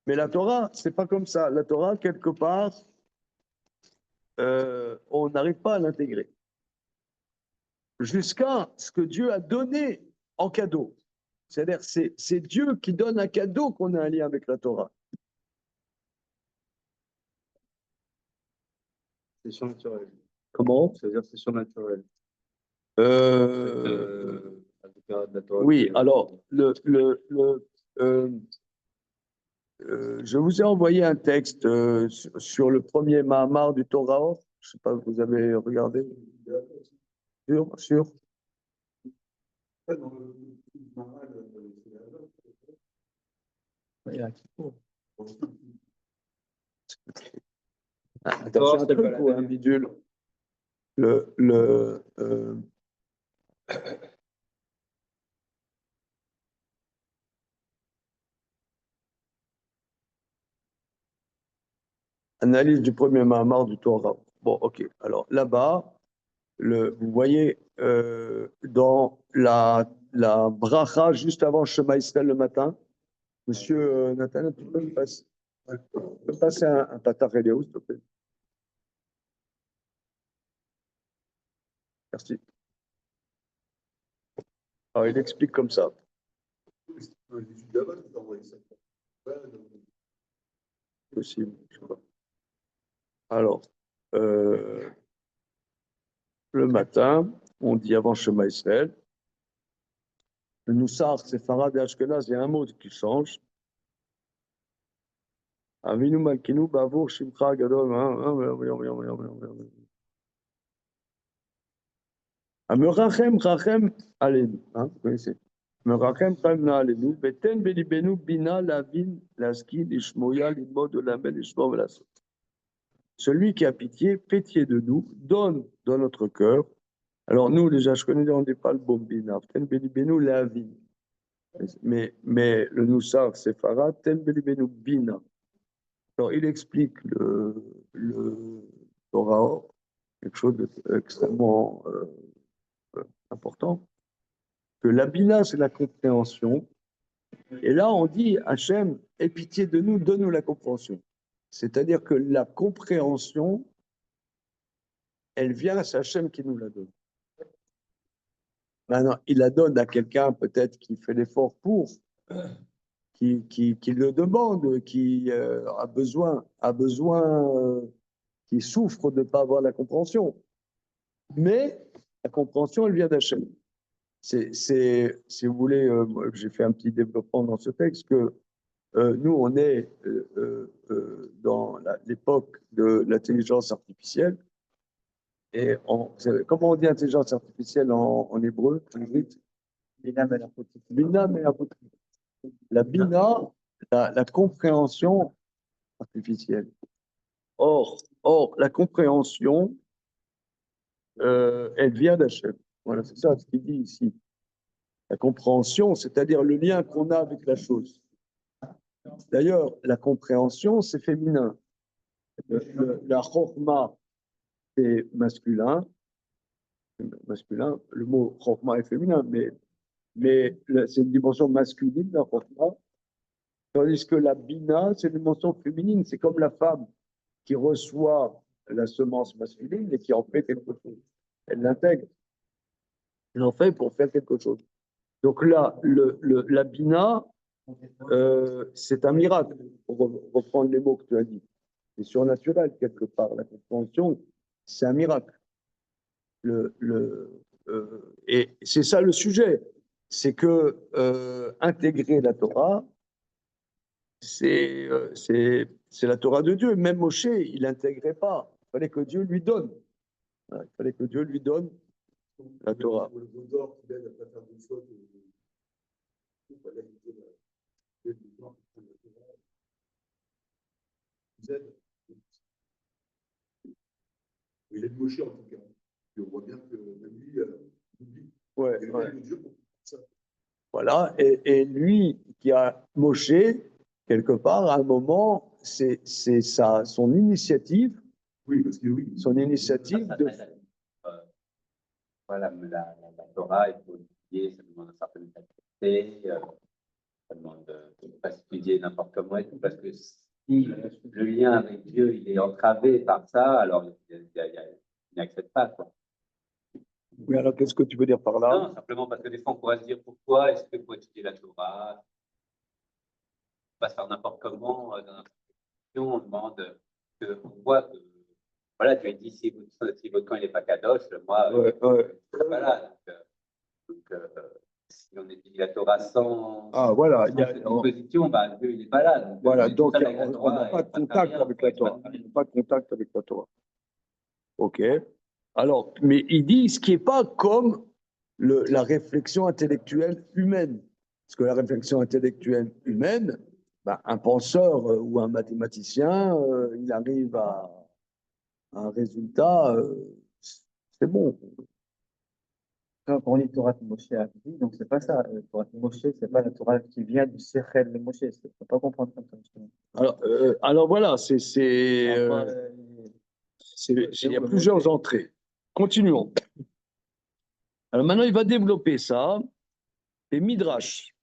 Mais la Torah, c'est pas comme ça. La Torah, quelque part, on n'arrive pas à l'intégrer. Jusqu'à ce que Dieu a donné en cadeau. C'est-à-dire, c'est Dieu qui donne un cadeau qu'on a un lien avec la Torah. C'est surnaturel. Comment? C'est-à-dire c'est surnaturel. Oui, alors, je vous ai envoyé un texte sur le premier Mahamar du Torah. Je ne sais pas, vous avez regardé? Sûr? Et à Kippour. Attention, un truc ou un bidule. Analyse du premier Mahamar du Torah. Bon, ok. Alors là-bas, vous voyez, dans la bracha juste avant Shema Israël le matin, Monsieur Nathan, tu peux me passer un Tatar Eliaou, s'il te plaît. Merci. Alors, il explique comme ça. Possible, je crois. Alors, le matin, on dit avant Shema Israël. Le Noussar, c'est Farad et Ashkenaz, il y a un mot qui change. Avinu Malkinu, Bavour, Shimcha, Gadol. Merachem, Rachem, Alenu. Vous connaissez. Merachem, Rachem, Alenu. Beten, Belibenu, Bina, Lavin, Laski, Lishmoya, Limod, Olamel, Lishmo, Velasot. Celui qui a pitié, pitié de nous, donne dans notre cœur. Alors nous, les Ashkenazes, on ne dit pas le bon Bina. Beten, Belibenu, Lavin. Mais le Noussar, c'est Farad, Ten, Belibenu, Bina. Alors, il explique le Torah, quelque chose d'extrêmement important, que la Bina, c'est la compréhension. Et là, on dit, Hachem, aie pitié de nous, donne-nous la compréhension. C'est-à-dire que la compréhension, elle vient, c'est Hachem qui nous la donne. Maintenant, il la donne à quelqu'un peut-être qui fait l'effort pour, qui le demande, qui a besoin, qui souffre de ne pas avoir la compréhension. Mais la compréhension, elle vient d'Hachem. Si vous voulez, j'ai fait un petit développement dans ce texte, que nous, on est dans l'époque de l'intelligence artificielle. Et comment on dit intelligence artificielle en hébreu, en ivrite? Bina Melachotite. Bina Melachotite. La Bina, la compréhension artificielle. Or, la compréhension, elle vient d'Hachem. Voilà, c'est ça ce qu'il dit ici. La compréhension, c'est-à-dire le lien qu'on a avec la chose. D'ailleurs, la compréhension, c'est féminin. La chorma, c'est masculin. Le mot chorma est féminin, mais c'est une dimension masculine, la chorma. Tandis que la bina, c'est une dimension féminine. C'est comme la femme qui reçoit la semence masculine et qui en fait quelque chose. Elle l'intègre. Elle en fait pour faire quelque chose. Donc là, la bina, c'est un miracle, pour reprendre les mots que tu as dit. C'est surnaturel, quelque part. La compréhension, c'est un miracle. Et c'est ça le sujet. C'est que intégrer la Torah, c'est la Torah de Dieu. Même Moshe, il n'intégrait pas. Il fallait que Dieu lui donne. Il fallait que Dieu lui donne la Torah. Il est de Moshe en tout cas. Et on voit bien que même lui, oublie. Ouais, Il est ouais. de Dieu pour ça. Voilà, et lui qui a Moshe, quelque part, à un moment, c'est son initiative. Oui, parce que oui. Son initiative de. Voilà, la Torah, il faut étudier, ça demande une certaine qualité, ça demande de ne pas étudier n'importe comment et tout, parce que si le lien avec Dieu il est entravé par ça, alors il n'accepte pas, quoi. Oui, alors qu'est-ce que tu veux dire par là? Non, simplement parce que des fois on pourrait se dire pourquoi est-ce qu'il faut étudier la Torah, pas se faire n'importe comment, dans notre question, on demande on voit que voilà, tu as dit si votre camp n'est pas kadosh, moi, voilà. Donc, si on étudie la Torah sans voilà, disposition, bah, Dieu il n'est pas là. Donc, voilà, donc on n'a pas de contact avec la Torah. Pas de contact avec la Torah. Ok. Alors, mais il dit ce qui n'est pas comme la réflexion intellectuelle humaine. Parce que la réflexion intellectuelle humaine, ben, un penseur ou un mathématicien, il arrive à un résultat, c'est bon. Quand on dit Torah de Moshe à vie, donc c'est pas ça. Torah de Moshe, c'est pas la Torah qui vient du Sechel de Moshe. Il faut pas comprendre comme ça, justement. Alors voilà, Après, il y a plusieurs entrées. Continuons. Alors maintenant, il va développer ça. Et Midrash,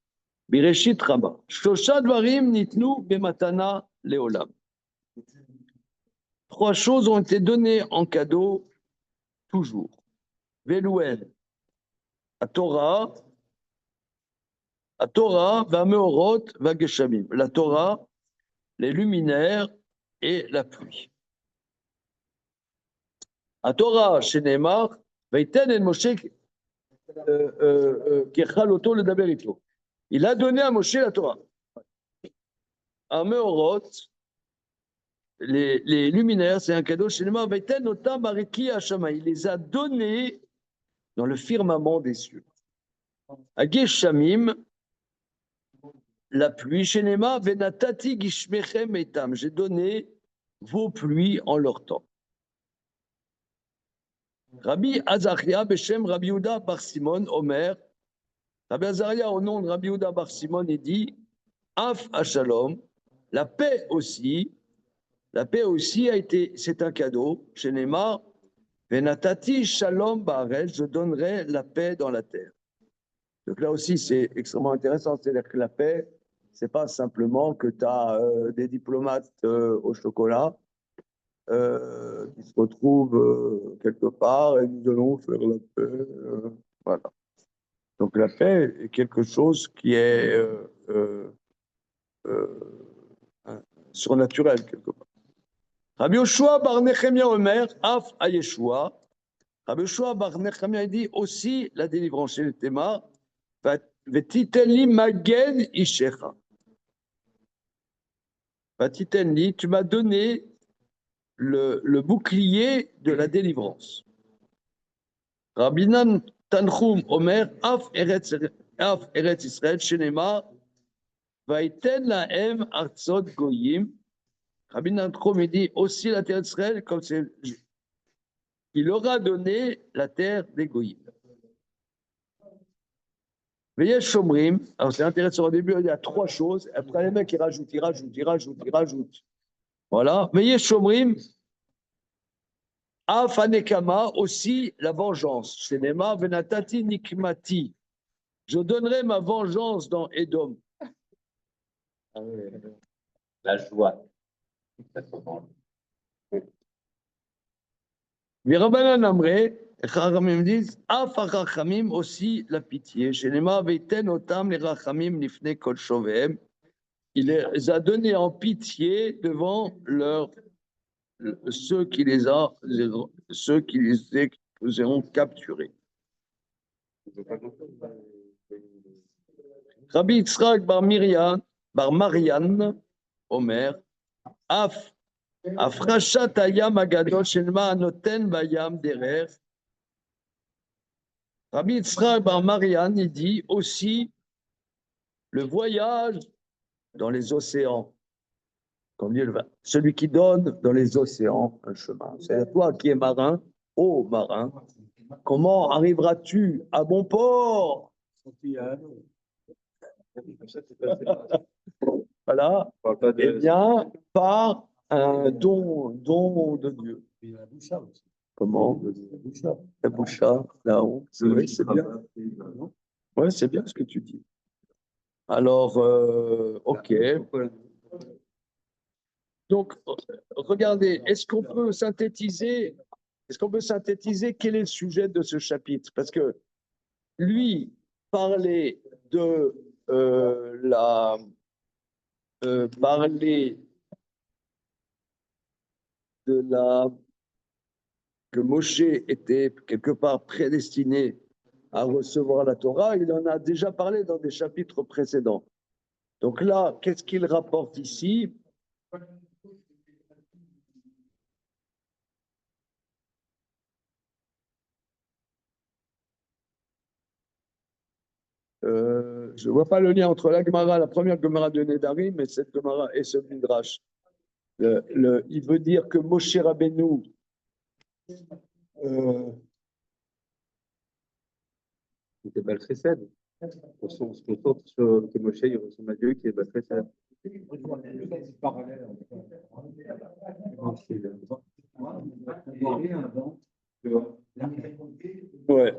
Bereshit Rabbah. Shosha dvarim nitnu bematana leolam. 3 choses ont été données en cadeau toujours. Velouel, la Torah, Vameorot, Vageshamim. La Torah, les luminaires et la pluie. La Torah, chez Neymar, Vaiten el Moshe Kechaloto le Daberito. Il a donné à Moshe la Torah. Ameorot, les luminaires, c'est un cadeau chez Neymar. Vaiten otam bariki hashama. Il les a donnés dans le firmament des cieux. Ageshamim, la pluie chez Neymar, Venatati gishmechem etam. J'ai donné vos pluies en leur temps. Rabbi Azaria, Beshem Rabbi Yehuda Bar Simon, Omer. Rabbi Azaria, au nom de Rabbi Yehuda Bar Simon, il dit Af Ashalom, la paix aussi a été, c'est un cadeau. Chez Neymar, Venatati Shalom Baaretz, je donnerai la paix dans la terre. Donc là aussi, c'est extrêmement intéressant. C'est-à-dire que la paix, c'est pas simplement que tu as des diplomates au chocolat qui se retrouvent quelque part et nous allons faire la paix. Voilà. Donc la paix est quelque chose qui est surnaturel quelque part. Rabbi Yoshua bar Nechemia Omer, Af à Yeshua. Rabbi Yoshua bar Nechemia dit aussi la délivrance chez le Théma. Vetiteli magen ishecha. Vetiteli, tu m'as donné le bouclier de la délivrance. Rabbinan Tanchum Omer, Af Eretz Israël, Shenema, Vaiten lahem artzot goyim. Rabbinan Tanchum dit aussi la terre d'Israël, comme c'est, il aura donné la terre des goyim. Veillez Shomrim, alors c'est intéressant, au début il y a 3 choses, après les mecs ils rajoutent. Voilà, Veillez Shomrim, Afanekama, aussi la vengeance. Shenema, Venatati Nikmati. Je donnerai ma vengeance dans Édom. La joie. Virabanan Amré, Chachamim disent, Afachachamim aussi la pitié. Shenema, Veiten Otam, les Rachamim, Nifne Kol Shovem. Il les a donnés en pitié devant ceux qui les ont capturés. Rabbi Yitzhak bar Marian, Omer, Afrashat hayam agadol shenma anoten bayam derer. Rabbi Yitzhak bar Marian, il dit aussi le voyage dans les océans. Comme dit celui qui donne dans les océans un chemin. C'est toi qui es marin, ô marin. Comment arriveras-tu à bon port? Voilà. Eh bien, par un don de Dieu. Comment? La boucha, là-haut. Oui, c'est bien. Oui, c'est bien ce que tu dis. Alors, ok. Donc, regardez, est-ce qu'on peut synthétiser quel est le sujet de ce chapitre? Parce que lui parlait de que Moshe était quelque part prédestiné à recevoir la Torah. Il en a déjà parlé dans des chapitres précédents. Donc là, qu'est-ce qu'il rapporte ici? Je ne vois pas le lien entre la Gemara, la première Gemara de Nedarim, et cette Gemara et ce Midrash. Il veut dire que Moshe Rabbeinu, C'était Baal Chesed. On se concentre sur que Moshe, il ressemble à Dieu qui est Baal Chesed. ouais.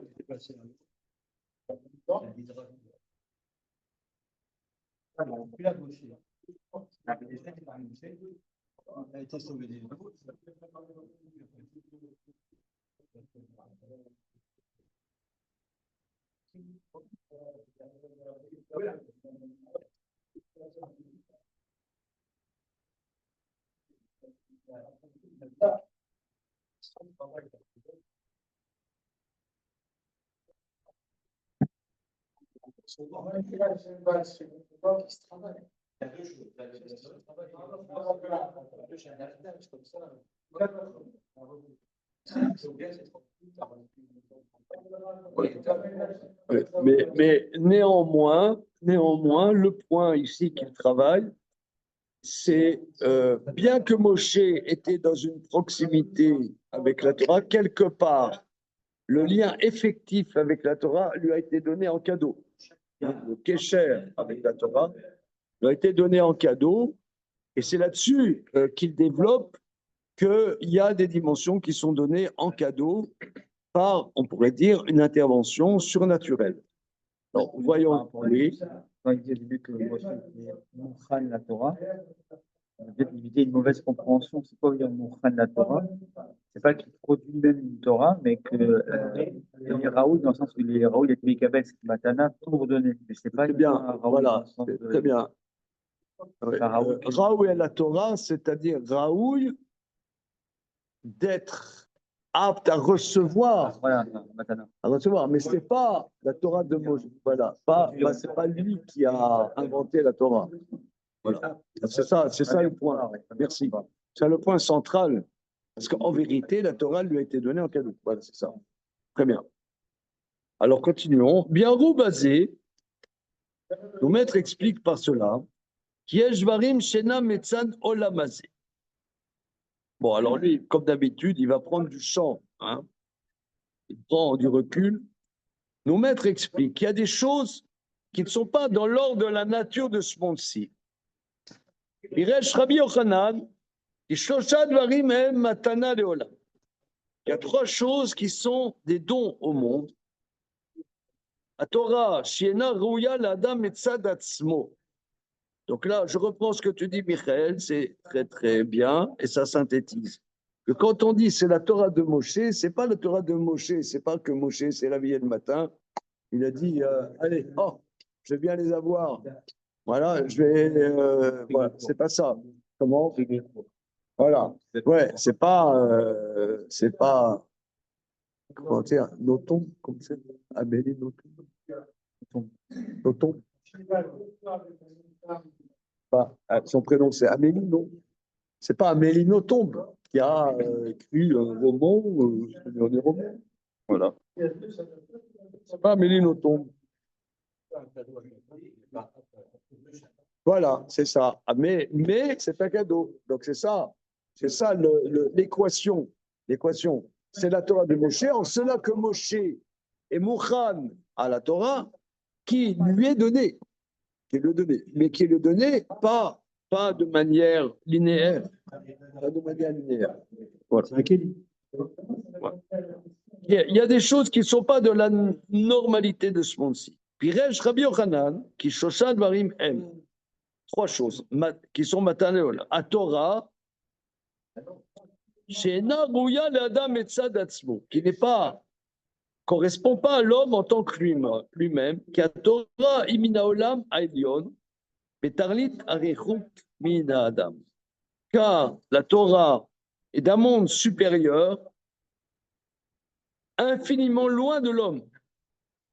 Mais néanmoins, le point ici qu'il travaille, c'est bien que Moshe était dans une proximité avec la Torah, quelque part, le lien effectif avec la Torah lui a été donné en cadeau. Le kécher avec la Torah lui a été donné en cadeau, et c'est là-dessus qu'il développe qu'il y a des dimensions qui sont données en cadeau par, on pourrait dire, une intervention surnaturelle. Alors, voyons, oui. Quand il dit au début que Moshe était Moukhan la Torah, peut-être éviter une mauvaise compréhension. C'est pas dire Moukhan la Torah. C'est pas qu'il produit même une Torah, mais que il est Raoul dans le sens où il est Raoul et Mikabel, c'est Matana, tout redonné. Mais c'est pas bien, Raoul voilà, très bien. Raoul et la Torah, c'est-à-dire Raoul d'être apte à recevoir, voilà, Matana. à recevoir, mais c'est pas la Torah de Moshe, voilà, c'est pas lui qui a inventé la Torah. Voilà. C'est ça le point. Merci. C'est le point central. Parce qu'en vérité, la Torah lui a été donnée en cadeau. Voilà, c'est ça. Très bien. Alors, continuons. Bien basé, nos maîtres expliquent par cela Kieshvarim Shena Metzan Olamazé. Bon, alors lui, comme d'habitude, il va prendre du champ. Hein. Il prend du recul. Nos maîtres expliquent qu'il y a des choses qui ne sont pas dans l'ordre de la nature de ce monde-ci. Piresh Rabbi Yochanan, il y a trois choses qui sont des dons au monde. La Torah, Shiena Rouya l'Adam Etzad Atzmo. Donc là, je reprends ce que tu dis, Michael, c'est très très bien, et ça synthétise. Que quand on dit c'est la Torah de Moshe, c'est pas la Torah de Moshe, c'est pas que Moshe s'est réveillé le matin, il a dit allez, je vais bien les avoir. Voilà, je vais. Voilà, c'est pas ça. Comment? Voilà. Ouais, c'est pas. Comment dire? Noton, comme c'est? Amélie Noton. Noton. Son prénom, c'est Amélie, non? C'est pas Amélie Nothomb qui a écrit un roman, des romans. Voilà. C'est pas Amélie Nothomb. Voilà, c'est ça. Mais c'est un cadeau. Donc c'est ça l'équation. L'équation, c'est la Torah de Moshe, en cela que Moshe est Mouchan à la Torah qui lui est donnée. Mais qui est le donné pas de manière linéaire. Pas de manière linéaire. Voilà. Il y a des choses qui ne sont pas de la normalité de ce monde-ci. Piresh Rabbi Yochanan, qui Shoshan Varim M. Trois choses qui sont matanéola. À Torah, Shena Rouya l'Adam Etzad Atzmo, qui n'est pas correspond pas à l'homme en tant que lui-même, qui a Torah imina olam aelion, betarlit arichut mina adam. Car la Torah est d'un monde supérieur, infiniment loin de l'homme.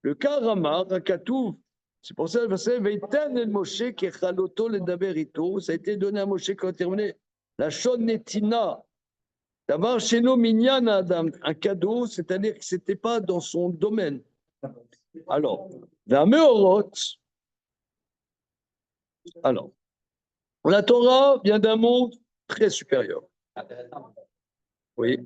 Le Karama, Rakatouv, c'est pour ça le verset Veitan el Moshe kechaloto le daberito, ça a été donné à Moshe quand il terminé la Shon Netina. D'avoir chez nous Minyan Adam, un cadeau, c'est-à-dire que ce n'était pas dans son domaine. Alors, והמאורות, alors, la Torah vient d'un monde très supérieur. Intéressant. Oui,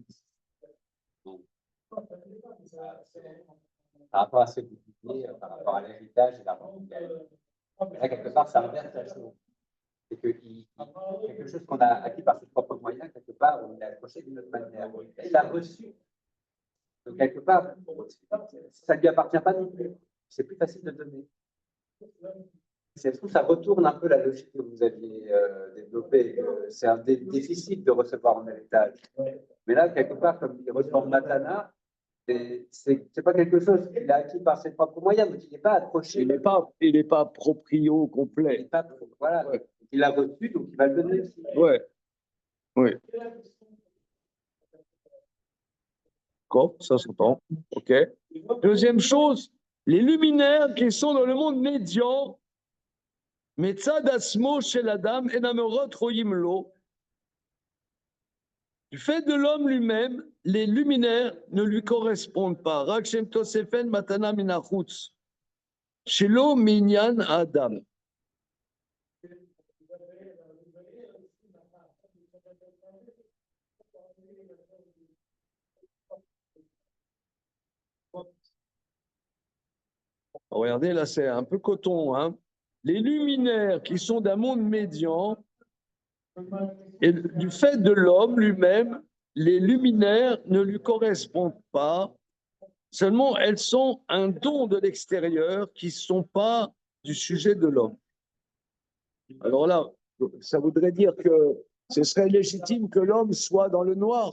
Par rapport à ce que vous disiez, par rapport à l'héritage et l'argent. Là, quelque part, ça inverse la chose. C'est que quelque chose qu'on a acquis par ses propres moyens, quelque part, on l'a accroché d'une autre manière. Il l'a reçu. Donc, quelque part, ça ne lui appartient pas non plus. C'est plus facile de donner. Je trouve que ça retourne un peu la logique que vous aviez développée. C'est un déficit de recevoir en héritage. Mais là, quelque part, comme il reçoit en matana, c'est pas quelque chose qu'il a acquis par ses propres moyens, donc il n'est pas accroché. il n'est pas proprio Il complet. n'est pas, voilà. Il l'a reçu, donc il va le donner aussi. Ouais, oui. D'accord, ça s'entend. OK. Deuxième chose, les luminaires qui sont dans le monde médian, Metzad Asmo chez la dame, Enamorot Royim Lo. Du fait de l'homme lui-même, les luminaires ne lui correspondent pas. Rak Shem Tosefen Matana Minachutz. Shelo Minyan Adam. Regardez, là, c'est un peu coton, hein. Les luminaires qui sont d'un monde médian, et du fait de l'homme lui-même, les luminaires ne lui correspondent pas. Seulement, elles sont un don de l'extérieur qui ne sont pas du sujet de l'homme. Alors là, ça voudrait dire que ce serait légitime que l'homme soit dans le noir.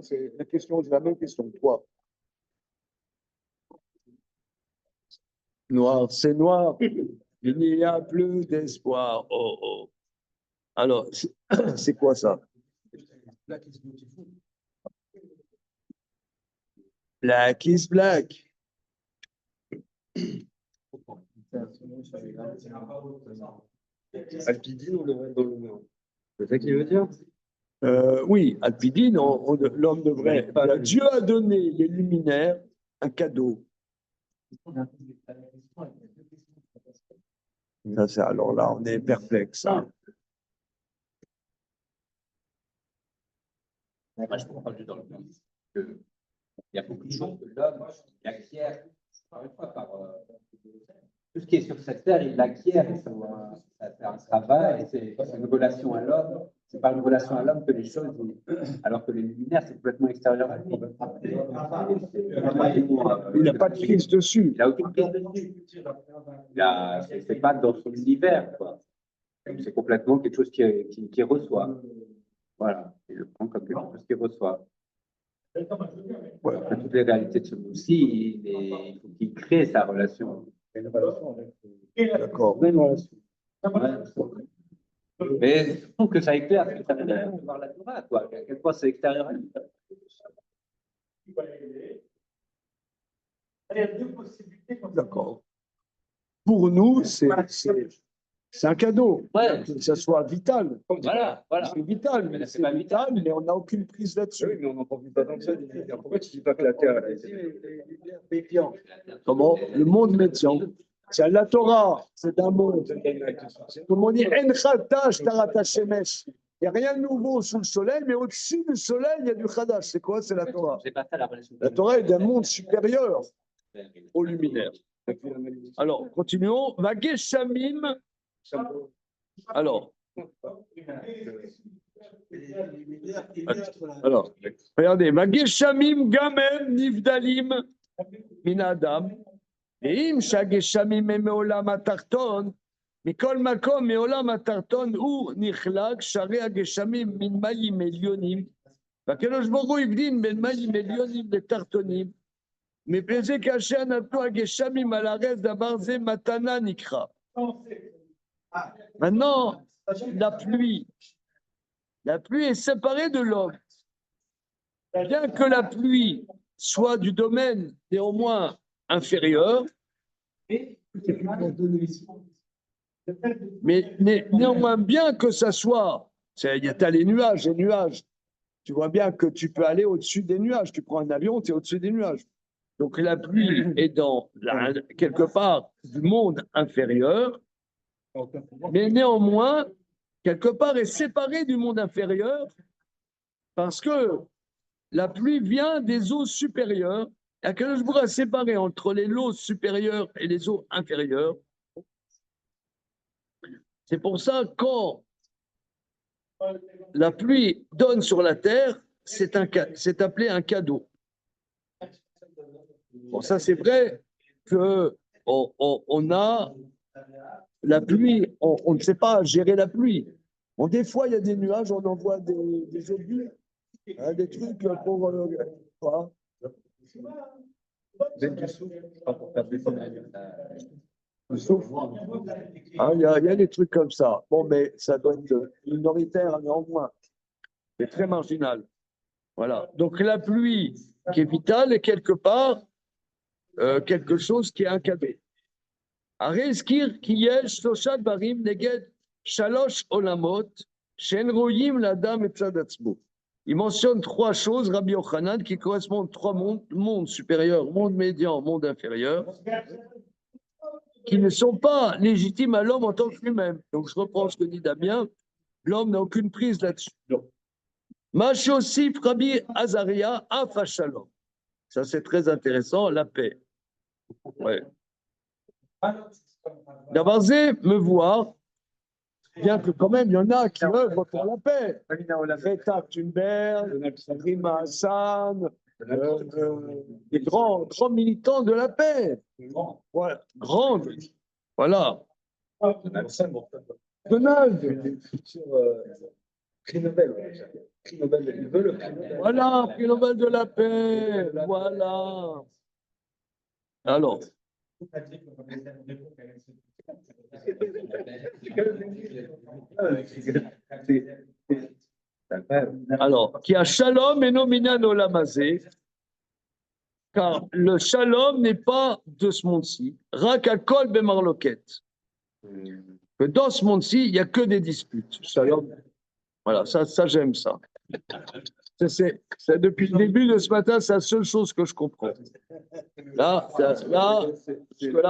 C'est la question, c'est la même question. Toi. Noir, c'est noir. Il n'y a plus d'espoir. Oh, oh. Alors, c'est quoi ça? Black is black. Alpidine, on devrait être dans le nord. C'est ça qu'il veut dire? Oui, Alpidine, l'homme devrait. Dieu a donné les luminaires un cadeau. Alors là, on est perplexe. Hein. Moi, je comprends juste dans le sens qu'il y a beaucoup de choses que l'homme acquiert, par une fois, par tout ce qui est sur cette terre, il l'acquiert, ça fait un travail, c'est une relation à l'homme. C'est pas une relation à l'homme que les choses, alors que les luminaires, c'est complètement extérieur à lui. Il n'a pas de prise dessus. Il n'a aucune prise dessus. C'est pas dans son univers, quoi. C'est complètement quelque chose qui reçoit. Voilà, il le prend comme quelque chose qu'il reçoit. Voilà. Après toutes les réalités de ce monde-ci, il faut qu'il crée sa relation. D'accord. Ouais. Mais je trouve que ça éclaire ce que ça veut dire de voir la Torah, quoi. À quel point c'est extérieur à lui. D'accord. Pour nous, c'est un cadeau. Ouais. Que ça soit vital. Voilà. C'est vital, Mais mais c'est c'est pas vital, mais on n'a aucune prise Oui, là-dessus. mais on n'en profite pas tant que ça. Pourquoi tu dis pas que la Terre, elle est Comment? Le monde médian. C'est la Torah, c'est un monde. Comme on dit, En Chadash Tarat Shemesh. Il n'y a rien de nouveau sous le soleil, mais au-dessus du soleil, il y a du Chadash. C'est quoi? C'est la Torah. C'est pas ça la relation. La Torah est d'un monde supérieur au luminaire. Alors, continuons. Vageshamim. Alors, regardez. Vageshamim Gamem Nivdalim Minadam. ואם שהגשמים הם מעולם התחתון, מכל מקום מעולם התחתון הוא נחלק, שהרי הגשמים מן מים עליונים, והקדוש ברוך הוא הבדין בין מים עליונים לתחתונים, מפני זה כאשר נתנו הגשמים על הארץ, דבר זה מתנה נקרא. Maintenant, la pluie est séparée de l'homme. Bien que la pluie soit du domaine néanmoins inférieur, mais néanmoins, bien que ça soit, il y a les nuages, tu vois bien que tu peux aller au-dessus des nuages. Tu prends un avion, tu es au-dessus des nuages. Donc la pluie est quelque part du monde inférieur, mais néanmoins, quelque part est séparée du monde inférieur parce que la pluie vient des eaux supérieures. Akadosh Baruch Hu a séparé entre les eaux supérieures et les eaux inférieures. C'est pour ça que quand la pluie donne sur la terre, c'est appelé un cadeau. Bon, ça c'est vrai que on a la pluie, on ne sait pas gérer la pluie. Bon, des fois, il y a des nuages, on envoie des obus, hein, des trucs pour quoi. Le souffle. Hein, il y a des trucs comme ça. Bon, mais ça doit être minoritaire néanmoins. C'est très marginal. Voilà. Donc la pluie qui est vitale est quelque part quelque chose qui est un cadeau. Arezkir kiyel shloshat barim neged shalosh olamot shen royim ladam et tzadatzbo. Il mentionne trois choses, Rabbi Yochanan, qui correspondent à trois mondes, monde supérieur, monde médian, monde inférieur, qui ne sont pas légitimes à l'homme en tant que lui-même. Donc je reprends ce que dit Damien, l'homme n'a aucune prise là-dessus. Mashosif Rabbi Azaria Afashalom. Ça c'est très intéressant, la paix. Ouais. D'Avarzé me voir, bien que quand même il y en a qui œuvrent pour la paix. Reta Thunberg, Rima Hassan, des grands militants de la paix. Voilà, grandes. Voilà. Donald. Prix Nobel. Prix Nobel. Il veut le prix Nobel. Voilà, prix Nobel de la paix. Voilà. Alors. Alors, qui a shalom et nominan olamazé, car le shalom n'est pas de ce monde-ci. Rakakol bemarloket. Que dans ce monde-ci, il n'y a que des disputes. Shalom. Voilà, ça j'aime ça. C'est depuis le début de ce matin, c'est la seule chose que je comprends. Là,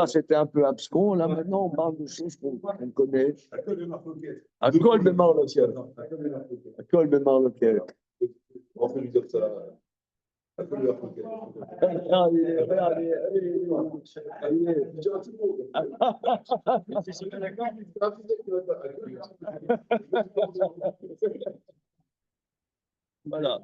c'était un peu abscon. Là, maintenant, on parle de choses qu'on connaît. À col de Marloquet. À col de Marloquet. On peut lui dire ça. Voilà.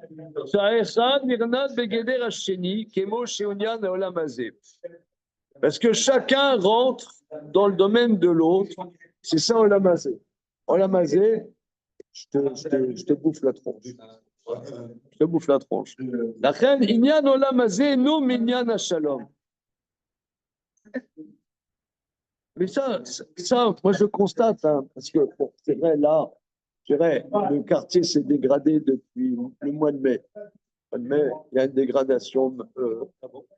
Parce que chacun rentre dans le domaine de l'autre. C'est ça, Olamazé. Olamazé, je te bouffe la tronche. Je te bouffe la tronche. La reine, Inyan Olamazé, nous, Minyan Hashalom. Mais ça, moi je constate, hein, parce que bon, c'est vrai, là, je dirais, le quartier s'est dégradé depuis le mois de mai. Le mois de mai, il y a une dégradation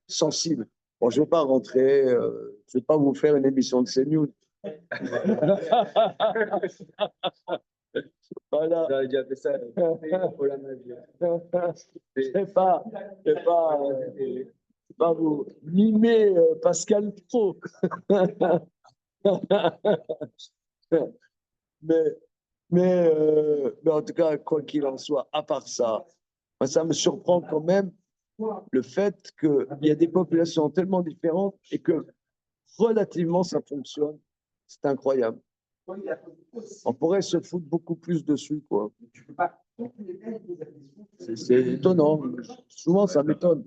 sensible. Bon, je ne vais pas rentrer, je ne vais pas vous faire une émission de CNews. Voilà. J'avais déjà fait ça. Je ne vais pas vous mimer Pascal Pro. mais en tout cas, quoi qu'il en soit, à part ça, moi, ça me surprend quand même le fait qu'il y a des populations tellement différentes et que relativement ça fonctionne. C'est incroyable. On pourrait se foutre beaucoup plus dessus, quoi. C'est étonnant. Souvent, ça m'étonne.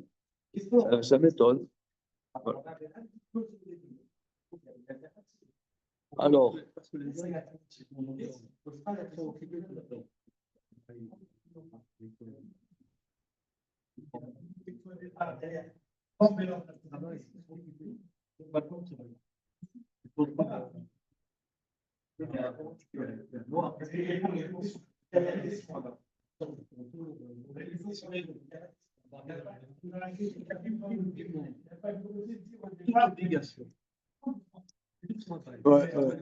Ça m'étonne. Voilà. Alors. Ouais, ouais.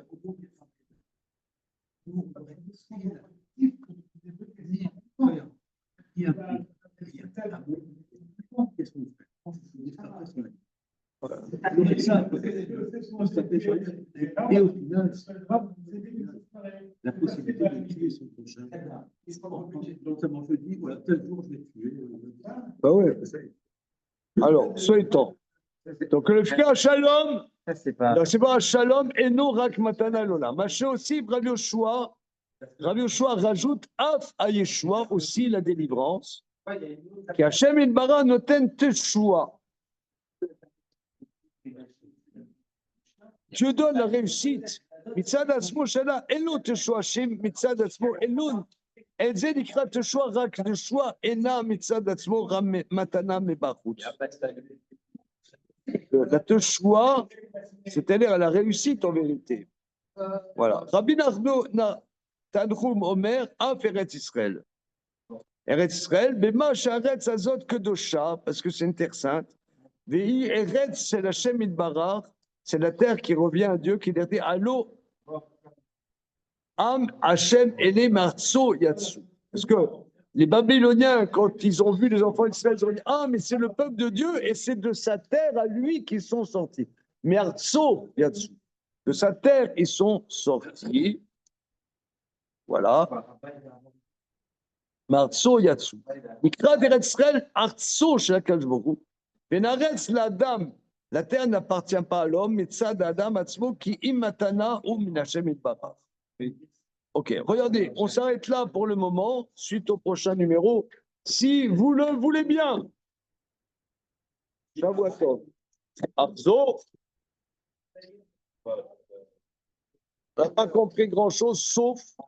Et au final, la possibilité de tuer son prochain. Notamment, je dis, voilà, tel jour, je vais tuer. Bah ouais. Alors, soyez-en. Donc, le frère Shalom, Ça, c'est pas. c'est pas un Shalom et non Rak Matana Lola. Maché aussi, Rabbi Yoshua rajoute Af à Yeshua aussi la délivrance. Qui Hashem Idbara noten Teshua. Dieu donne la réussite. Mitzad Atzmo Shana Elo Teshua Hashem Mitzad Atzmo Elun. El Ze Nikra Teshua Rak Teshua Ena Mitzad Atzmo Ram Matana Mebachut. La Teshua, c'est-à-dire la réussite en vérité. Voilà. Rabbi Tanchum Omer Af Eretz Israël. Eretz Israël, Bema She'aretz Azot Kedosha, parce que c'est une terre sainte. Vehi Eretz c'est la Shem Idbarach, c'est la terre qui revient à Dieu, qui dit Allo Am Hashem Ele Martso Yatsu. Parce que les Babyloniens, quand ils ont vu les enfants d'Israël, ils ont dit ah, mais c'est le peuple de Dieu et c'est de sa terre à lui qu'ils sont sortis. Mais Artso Yatsu. De sa terre, ils sont sortis. Voilà. Martso Yatsu. Nikra Eretz Israël, Artso Shakal Jboru. Venaretz la dame. La terre n'appartient pas à l'homme, mais tzad Adam Atzmo qui imatana ou minachem itbarach. Ok, regardez, on s'arrête là pour le moment, suite au prochain numéro, si vous le voulez bien. Shavuot. Arzo. On n'a pas compris grand-chose, sauf